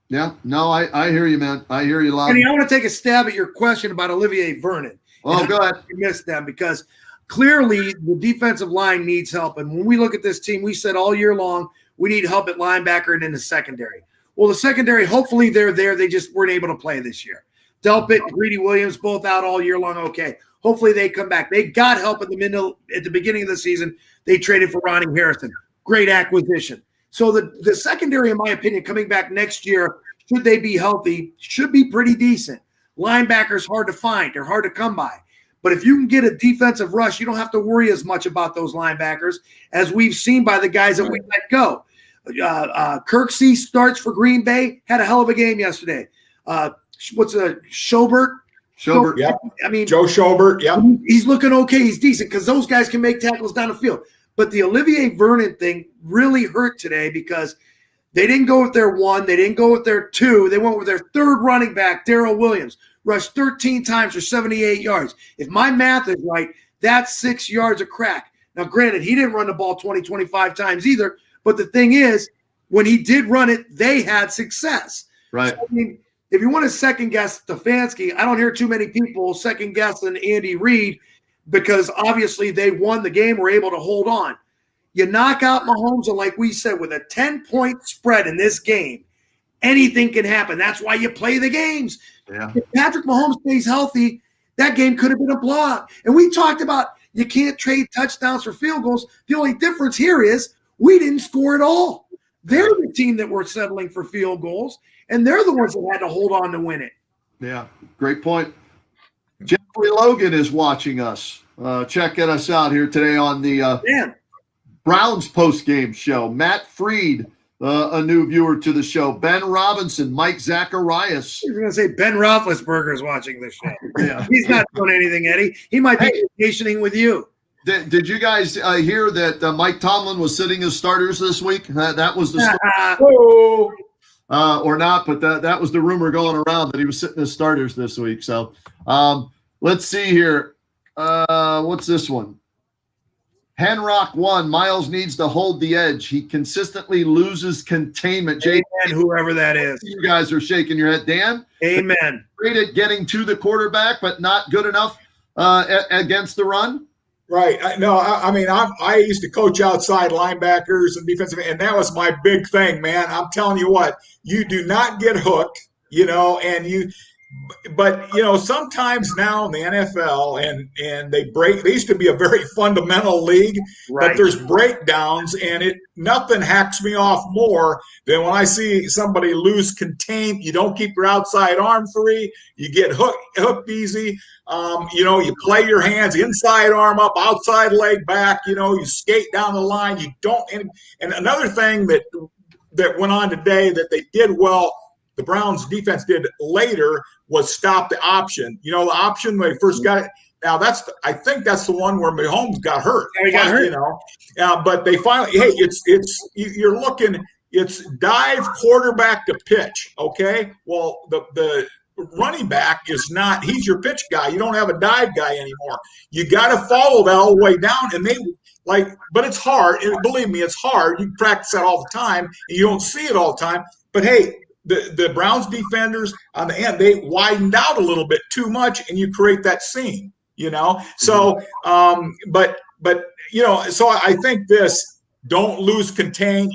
Yeah, no, I hear you, man. I hear you loud. I want to take a stab at your question about Olivier Vernon. Oh, go ahead. You missed them because clearly the defensive line needs help. And when we look at this team, we said all year long we need help at linebacker and in the secondary. Well, the secondary, hopefully they're there. They just weren't able to play this year. Delpit and Greedy Williams both out all year long. Okay, hopefully they come back. They got help at the beginning of the season. They traded for Ronnie Harrison. Great acquisition. So the secondary, in my opinion, coming back next year, should they be healthy, should be pretty decent. Linebackers hard to find. They're hard to come by. But if you can get a defensive rush, you don't have to worry as much about those linebackers as we've seen by the guys that we let go. Kirksey starts for Green Bay, had a hell of a game yesterday. Schobert? Schobert, yeah. I mean, Joe Schobert, yeah. He's looking okay. He's decent because those guys can make tackles down the field. But the Olivier Vernon thing really hurt today because They didn't go with their 1. They didn't go with their 2. They went with their 3rd running back, Darrell Williams, rushed 13 times for 78 yards. If my math is right, that's 6 yards a crack. Now, granted, he didn't run the ball 20, 25 times either, but the thing is, when he did run it, they had success. Right. So, I mean, if you want to second-guess Stefanski, I don't hear too many people second-guessing Andy Reid because obviously they won the game, were able to hold on. You knock out Mahomes, and like we said, with a 10-point spread in this game, anything can happen. That's why you play the games. Yeah. If Patrick Mahomes stays healthy, that game could have been a blowout. And we talked about you can't trade touchdowns for field goals. The only difference here is we didn't score at all. They're the team that were settling for field goals, and they're the ones that had to hold on to win it. Yeah, great point. Jeffrey Logan is watching us. Checking us out here today on the Browns post-game show. Matt Freed, a new viewer to the show. Ben Robinson, Mike Zacharias. You're going to say Ben Roethlisberger is watching this show. Yeah. He's not doing anything, Eddie. He might be vacationing with you. Did you guys hear that Mike Tomlin was sitting his starters this week? That was the story. Or not, but that was the rumor going around that he was sitting his starters this week. So let's see here. What's this one? Henrock 1, Miles needs to hold the edge. He consistently loses containment. Amen, whoever that is. You guys are shaking your head. Dan? Amen. Great at getting to the quarterback, but not good enough against the run? Right. I used to coach outside linebackers and defensive, and that was my big thing, man. I'm telling you what, you do not get hooked, but sometimes now in the NFL and they used to be a very fundamental league, right. But there's breakdowns, and nothing hacks me off more than when I see somebody lose containment. You don't keep your outside arm free, you get hooked easy. You play your hands, inside arm up, outside leg back, you skate down the line. You don't, and another thing that went on today that they did well, the Browns defense did later, was stop the option. The option when they first got it. Now I think that's the one where Mahomes got hurt. Yeah, he got hurt. But they finally, you're looking, it's dive quarterback to pitch. Okay. Well, the running back is not, he's your pitch guy. You don't have a dive guy anymore. You got to follow that all the way down. And but it's hard. And believe me, it's hard. You practice that all the time and you don't see it all the time. But hey, the Browns defenders on the end, they widened out a little bit too much, and you create that seam, So, so I think don't lose contain.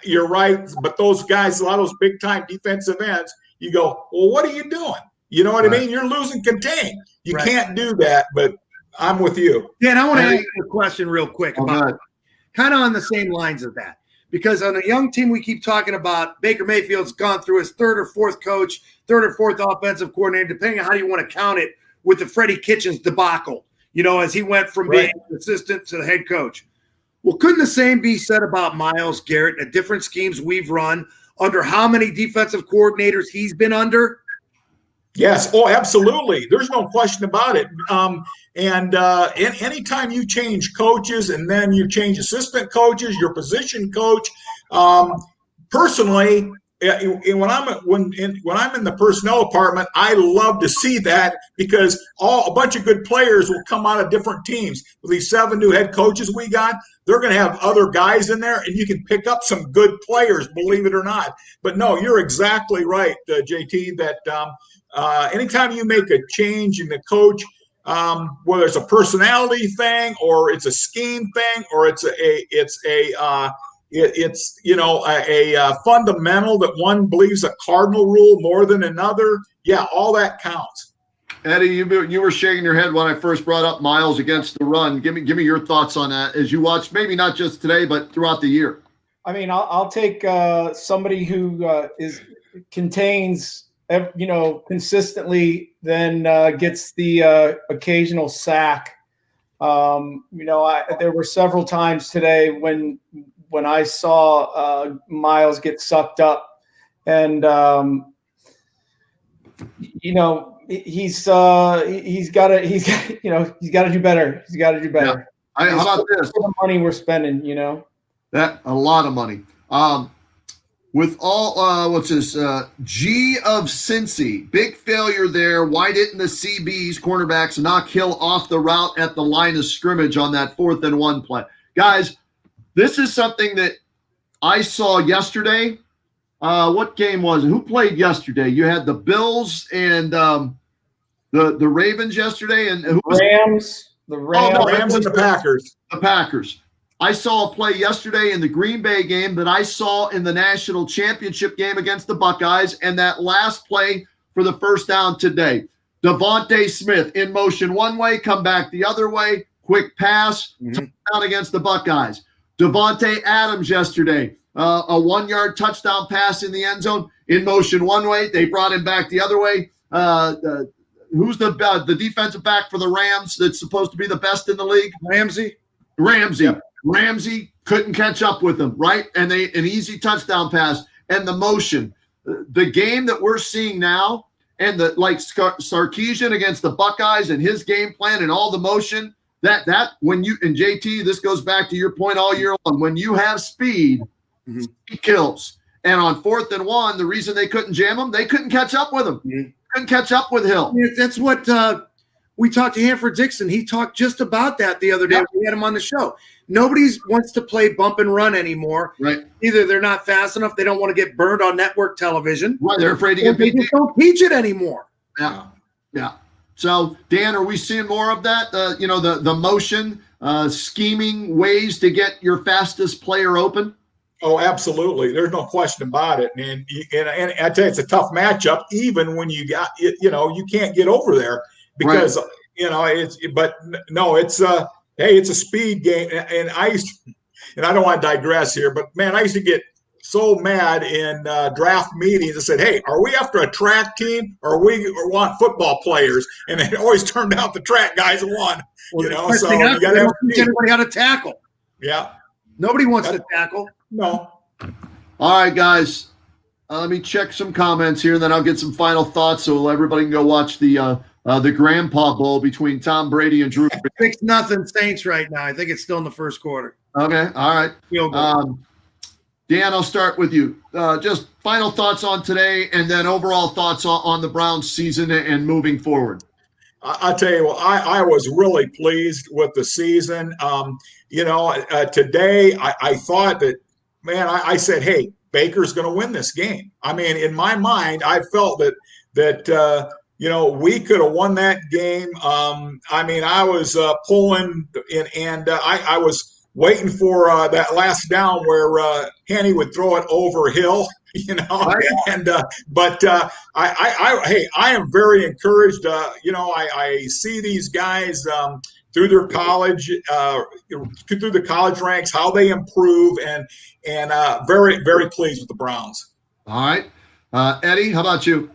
You're right, but those guys, a lot of those big time defensive ends, you go, well, what are you doing? You know what I mean? You're losing contain. You can't do that. But I'm with you. Yeah, and I want to ask you a question real quick about kind of on the same lines of that. Because on a young team, we keep talking about Baker Mayfield's gone through his 3rd or 4th coach, 3rd or 4th offensive coordinator, depending on how you want to count it, with the Freddie Kitchens debacle, as he went from being an assistant to the head coach. Well, couldn't the same be said about Myles Garrett, the different schemes we've run, under how many defensive coordinators he's been under? Yes. Oh, absolutely. There's no question about it. And anytime you change coaches and then you change assistant coaches, your position coach, personally, when I'm in the personnel department, I love to see that because a bunch of good players will come out of different teams. With these 7 new head coaches we got, they're going to have other guys in there, and you can pick up some good players, believe it or not. But no, you're exactly right, JT, that anytime you make a change in the coach, whether it's a personality thing or it's a scheme thing or it's a fundamental that one believes a cardinal rule more than another. Yeah, all that counts. Eddie, you were shaking your head when I first brought up Miles against the run. Give me your thoughts on that as you watch, maybe not just today, but throughout the year. I mean, I'll take somebody who contains consistently, then gets the occasional sack. There were several times today when I saw Miles get sucked up, and he's got to do better. He's got to do better. Yeah. How about this? The money we're spending, That a lot of money. with all what's this? G of Cincy, big failure there. Why didn't the CBs cornerbacks knock Hill off the route at the line of scrimmage on that 4th and 1 play? Guys, this is something that I saw yesterday. What game was it? Who played yesterday? You had the Bills and the Ravens yesterday, and who was Rams. The Rams. Oh, no, Rams and the Packers. The Packers. I saw a play yesterday in the Green Bay game that I saw in the national championship game against the Buckeyes, and that last play for the first down today. Devontae Smith in motion one way, come back the other way, quick pass, touchdown against the Buckeyes. Devontae Adams yesterday, a 1-yard touchdown pass in the end zone, in motion one way. They brought him back the other way. Who's the defensive back for the Rams that's supposed to be the best in the league? Ramsey. Yep. Ramsey couldn't catch up with him, right? And an easy touchdown pass and the motion. The game that we're seeing now, and Sarkisian against the Buckeyes and his game plan and all the motion, that when you, and JT, this goes back to your point all year long. When you have speed, speed kills. And on 4th and 1, the reason they couldn't jam him, they couldn't catch up with him. Couldn't catch up with Hill. That's what we talked to Hanford Dixon. He talked just about that the other day. We had him on the show. Nobody wants to play bump and run anymore. Right. Either they're not fast enough, they don't want to get burned on network television. Right. They're afraid to get beat. They just don't teach it anymore. Yeah. So, Dan, are we seeing more of that? The motion, scheming ways to get your fastest player open? Oh, absolutely. There's no question about it. And I tell you, it's a tough matchup, even when you got, you can't get over there because, it's a speed game. And I don't want to digress here, but man, I used to get so mad in draft meetings and said, hey, are we after a track team or we want football players? And it always turned out the track guys won, so you got to teach everybody how to tackle. Yeah. Nobody wants to tackle. No. All right, guys. Let me check some comments here, and then I'll get some final thoughts so everybody can go watch the Grandpa Bowl between Tom Brady and Drew. 6-0 Saints right now. I think it's still in the first quarter. Okay. All right. Dan, I'll start with you. Just final thoughts on today, and then overall thoughts on the Browns season and moving forward. I tell you what, I was really pleased with the season. Today I thought that, man, I said, hey, Baker's going to win this game. I mean, in my mind, I felt that we could have won that game. I was pulling and I was waiting for that last down where Henny would throw it over Hill. I am very encouraged. I see these guys through their college, through the college ranks, how they improve, and very, very pleased with the Browns. All right, Eddie, how about you?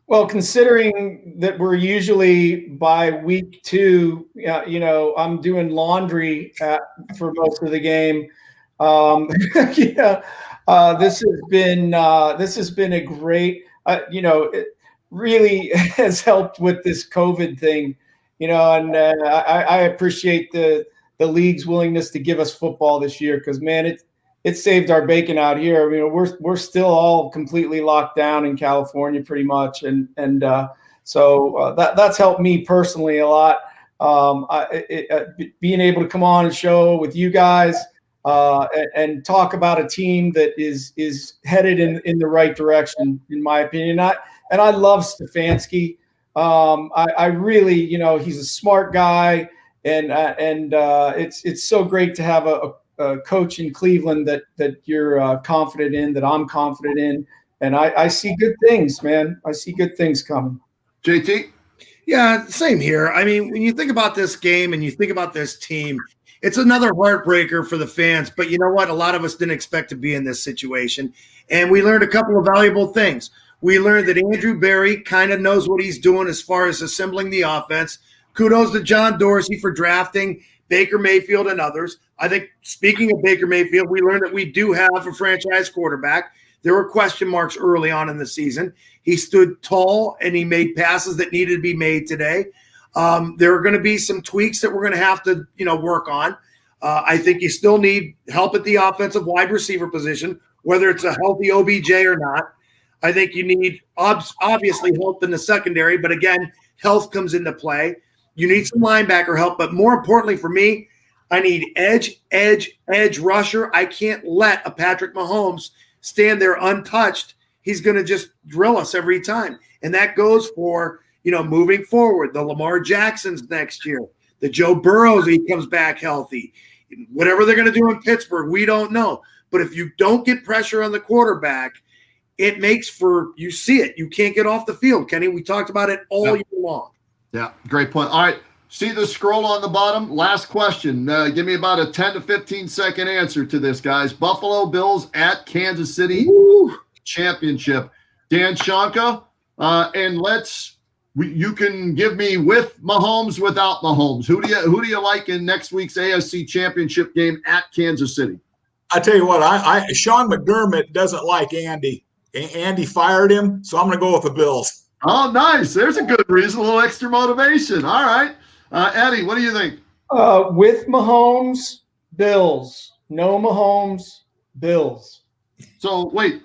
Well, considering that we're usually by week 2, I'm doing laundry for most of the game. This has been a great, it really has helped with this COVID thing, and I appreciate the league's willingness to give us football this year because, man, it saved our bacon out here. I mean, we're still all completely locked down in California pretty much, and so that's helped me personally a lot. Being able to come on and show with you guys. And talk about a team that is headed in the right direction, in my opinion. And I love Stefanski. I really, he's a smart guy, and it's so great to have a coach in Cleveland that you're confident in, that I'm confident in, and I see good things, man. I see good things coming. JT? Yeah, same here. I mean, when you think about this game and you think about this team, it's another heartbreaker for the fans, but you know what? A lot of us didn't expect to be in this situation, and we learned a couple of valuable things. We learned that Andrew Berry kind of knows what he's doing as far as assembling the offense. Kudos to John Dorsey for drafting Baker Mayfield and others. I think, speaking of Baker Mayfield, we learned that we do have a franchise quarterback. There were question marks early on in the season. He stood tall, and he made passes that needed to be made today. There are going to be some tweaks that we're going to have to, work on. I think you still need help at the offensive wide receiver position. whether it's a healthy OBJ or not. I think you need obviously help in the secondary, but again, health comes into play. You need some linebacker help, but more importantly for me, I need edge rusher. I can't let a Patrick Mahomes stand there untouched. He's going to just drill us every time. And that goes for, moving forward, the Lamar Jacksons next year, the Joe Burrows, he comes back healthy. Whatever they're going to do in Pittsburgh, we don't know. But if you don't get pressure on the quarterback, it makes for, you see it. You can't get off the field, Kenny. We talked about it all year long. Yeah, great point. All right, see the scroll on the bottom? Last question. Give me about a 10 to 15-second answer to this, guys. Buffalo Bills at Kansas City championship. Dan Shanka, and you can give me with Mahomes, without Mahomes. Who do you like in next week's AFC championship game at Kansas City? I tell you what, Sean McDermott doesn't like Andy. Andy fired him, so I'm going to go with the Bills. Oh, nice. There's a good reason, a little extra motivation. All right. Eddie, what do you think? With Mahomes, Bills. No Mahomes, Bills. So, wait.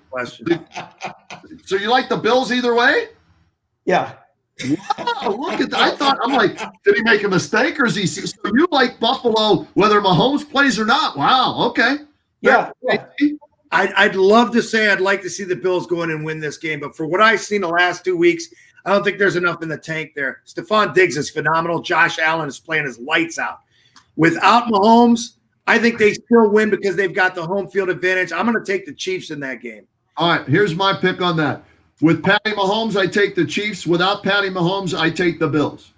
So you like the Bills either way? Yeah. Wow, look at that. I'm like, did he make a mistake or is he? So you like Buffalo whether Mahomes plays or not? Wow. Okay. Yeah. I'd love to say I'd like to see the Bills go in and win this game, but for what I've seen the last 2 weeks, I don't think there's enough in the tank there. Stephon Diggs is phenomenal. Josh Allen is playing his lights out. Without Mahomes, I think they still win because they've got the home field advantage. I'm going to take the Chiefs in that game. All right, here's my pick on that. With Patty Mahomes, I take the Chiefs. Without Patty Mahomes, I take the Bills.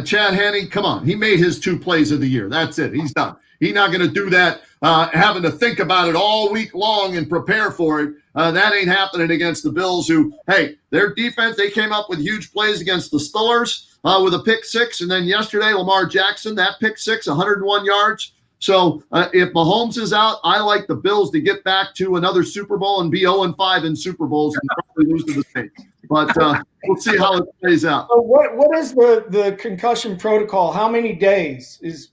Chad Henne, come on. He made his 2 plays of the year. That's it. He's done. He's not going to do that, having to think about it all week long and prepare for it. That ain't happening against the Bills who, hey, their defense, they came up with huge plays against the Steelers with a pick 6. And then yesterday, Lamar Jackson, that pick 6, 101 yards. So if Mahomes is out, I like the Bills to get back to another Super Bowl and be 0-5 in Super Bowls and probably lose to the Saints. But we'll see how it plays out. So what is the concussion protocol? How many days is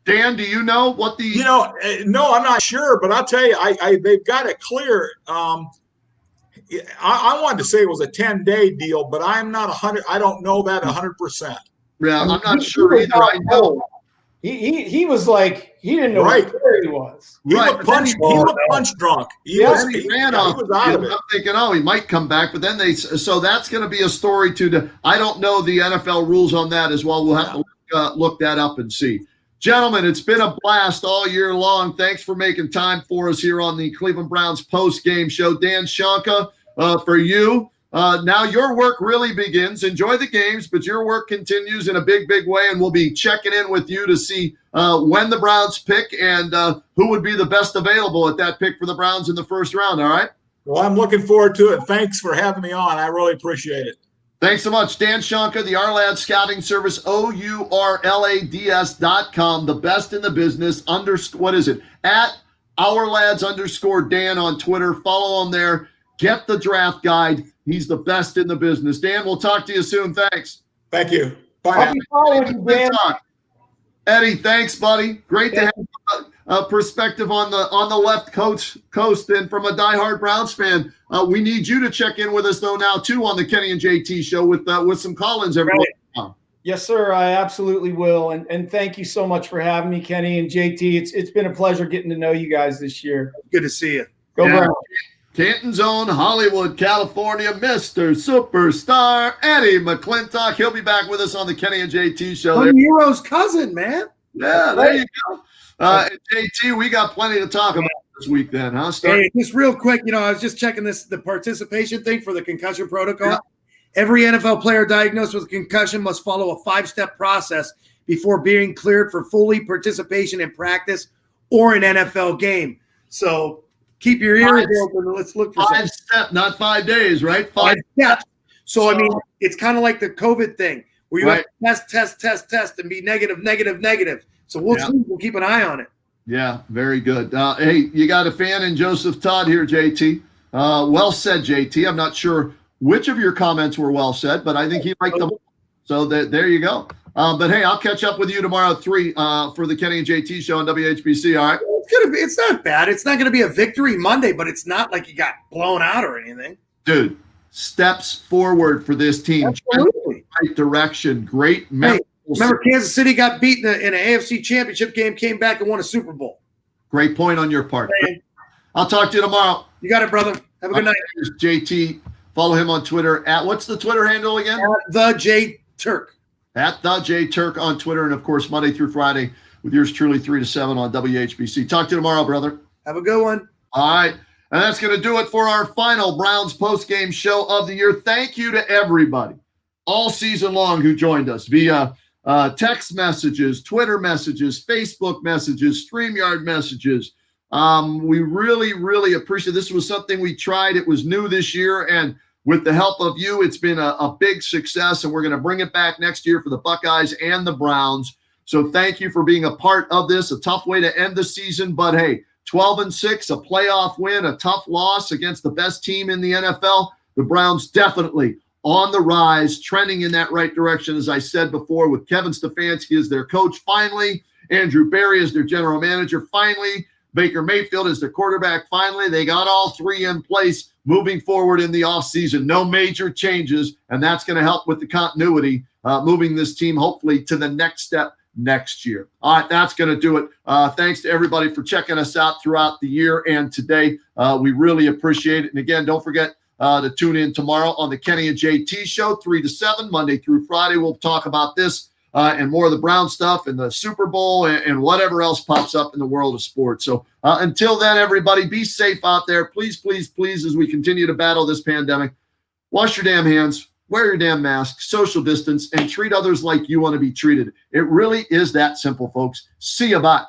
Dan, do you know what the no, I'm not sure, but I'll tell you, they've got it clear. I wanted to say it was a 10-day deal, but I'm not 100. I don't know that 100%. Yeah, I'm not sure either. I know he was like he didn't know where he was. He looked punch drunk. He ran off. He was out of it. I'm thinking, he might come back, but then so that's going to be a story I don't know the NFL rules on that as well. We'll have to look that up and see. Gentlemen, it's been a blast all year long. Thanks for making time for us here on the Cleveland Browns post-game show. Dan Shanka, for you, now your work really begins. Enjoy the games, but your work continues in a big, big way, and we'll be checking in with you to see when the Browns pick and who would be the best available at that pick for the Browns in the first round, all right? Well, I'm looking forward to it. Thanks for having me on. I really appreciate it. Thanks so much. Dan Shanka, the Ourlads Scouting Service, OURLADS.com, the best in the business, what is it? At OurLads_Dan on Twitter. Follow him there. Get the draft guide. He's the best in the business. Dan, we'll talk to you soon. Thanks. Thank you. Bye. Eddie, thanks, buddy. Great to have a perspective on the left coast, and from a diehard Browns fan. We need you to check in with us though now too on the Kenny and JT show with some call-ins every week. Yes, sir. I absolutely will. And thank you so much for having me, Kenny and JT. It's been a pleasure getting to know you guys this year. Good to see you. Go Browns. Canton's own Hollywood, California, Mr. Superstar, Eddie McClintock. He'll be back with us on the Kenny and JT show. I'm Nero's cousin, man. Yeah, there you go. JT, we got plenty to talk about this week then, huh? Hey, just real quick, I was just checking the participation thing for the concussion protocol. Yeah. Every NFL player diagnosed with a concussion must follow a 5-step process before being cleared for fully participation in practice or an NFL game. So keep your ears open and let's look for 5 steps, not 5 days, right? 5 steps. So, I mean, it's kind of like the COVID thing where you have to test, and be negative. So we'll see. We'll keep an eye on it. Yeah, very good. Hey, you got a fan in Joseph Todd here, JT. Well said, JT. I'm not sure which of your comments were well said, but I think he liked them. So there you go. But, hey, I'll catch up with you tomorrow at 3 for the Kenny and JT show on WHBC, all right? It's not bad. It's not gonna be a victory Monday, but it's not like you got blown out or anything. Dude, steps forward for this team. Absolutely. Right direction. Great. Hey, remember Kansas City got beaten in an AFC championship game, came back and won a Super Bowl. Great point on your part. Hey. I'll talk to you tomorrow. You got it, brother. Have a good night. JT. Follow him on Twitter at, what's the Twitter handle again? At the J Turk. At the J Turk on Twitter. And of course, Monday through Friday with yours truly 3 to 7 on WHBC. Talk to you tomorrow, brother. Have a good one. All right. And that's going to do it for our final Browns post-game show of the year. Thank you to everybody all season long who joined us via text messages, Twitter messages, Facebook messages, StreamYard messages. We really, really appreciate it. This was something we tried. It was new this year. And with the help of you, it's been a big success. And we're going to bring it back next year for the Buckeyes and the Browns. So thank you for being a part of this. A tough way to end the season. But, hey, 12-6, a playoff win, a tough loss against the best team in the NFL. The Browns definitely on the rise, trending in that right direction, as I said before, with Kevin Stefanski as their coach finally, Andrew Berry as their general manager finally, Baker Mayfield as their quarterback finally. They got all three in place moving forward in the offseason. No major changes, and that's going to help with the continuity, moving this team hopefully to the next step next year. All right, that's going to do it. Thanks to everybody for checking us out throughout the year and today. We really appreciate it. And again, don't forget to tune in tomorrow on the Kenny and JT show, 3 to 7, Monday through Friday. We'll talk about this and more of the Brown stuff and the Super Bowl and whatever else pops up in the world of sports. So until then, everybody, be safe out there. Please, please, please, as we continue to battle this pandemic, wash your damn hands. Wear your damn mask, social distance, and treat others like you want to be treated. It really is that simple, folks. See you, bye.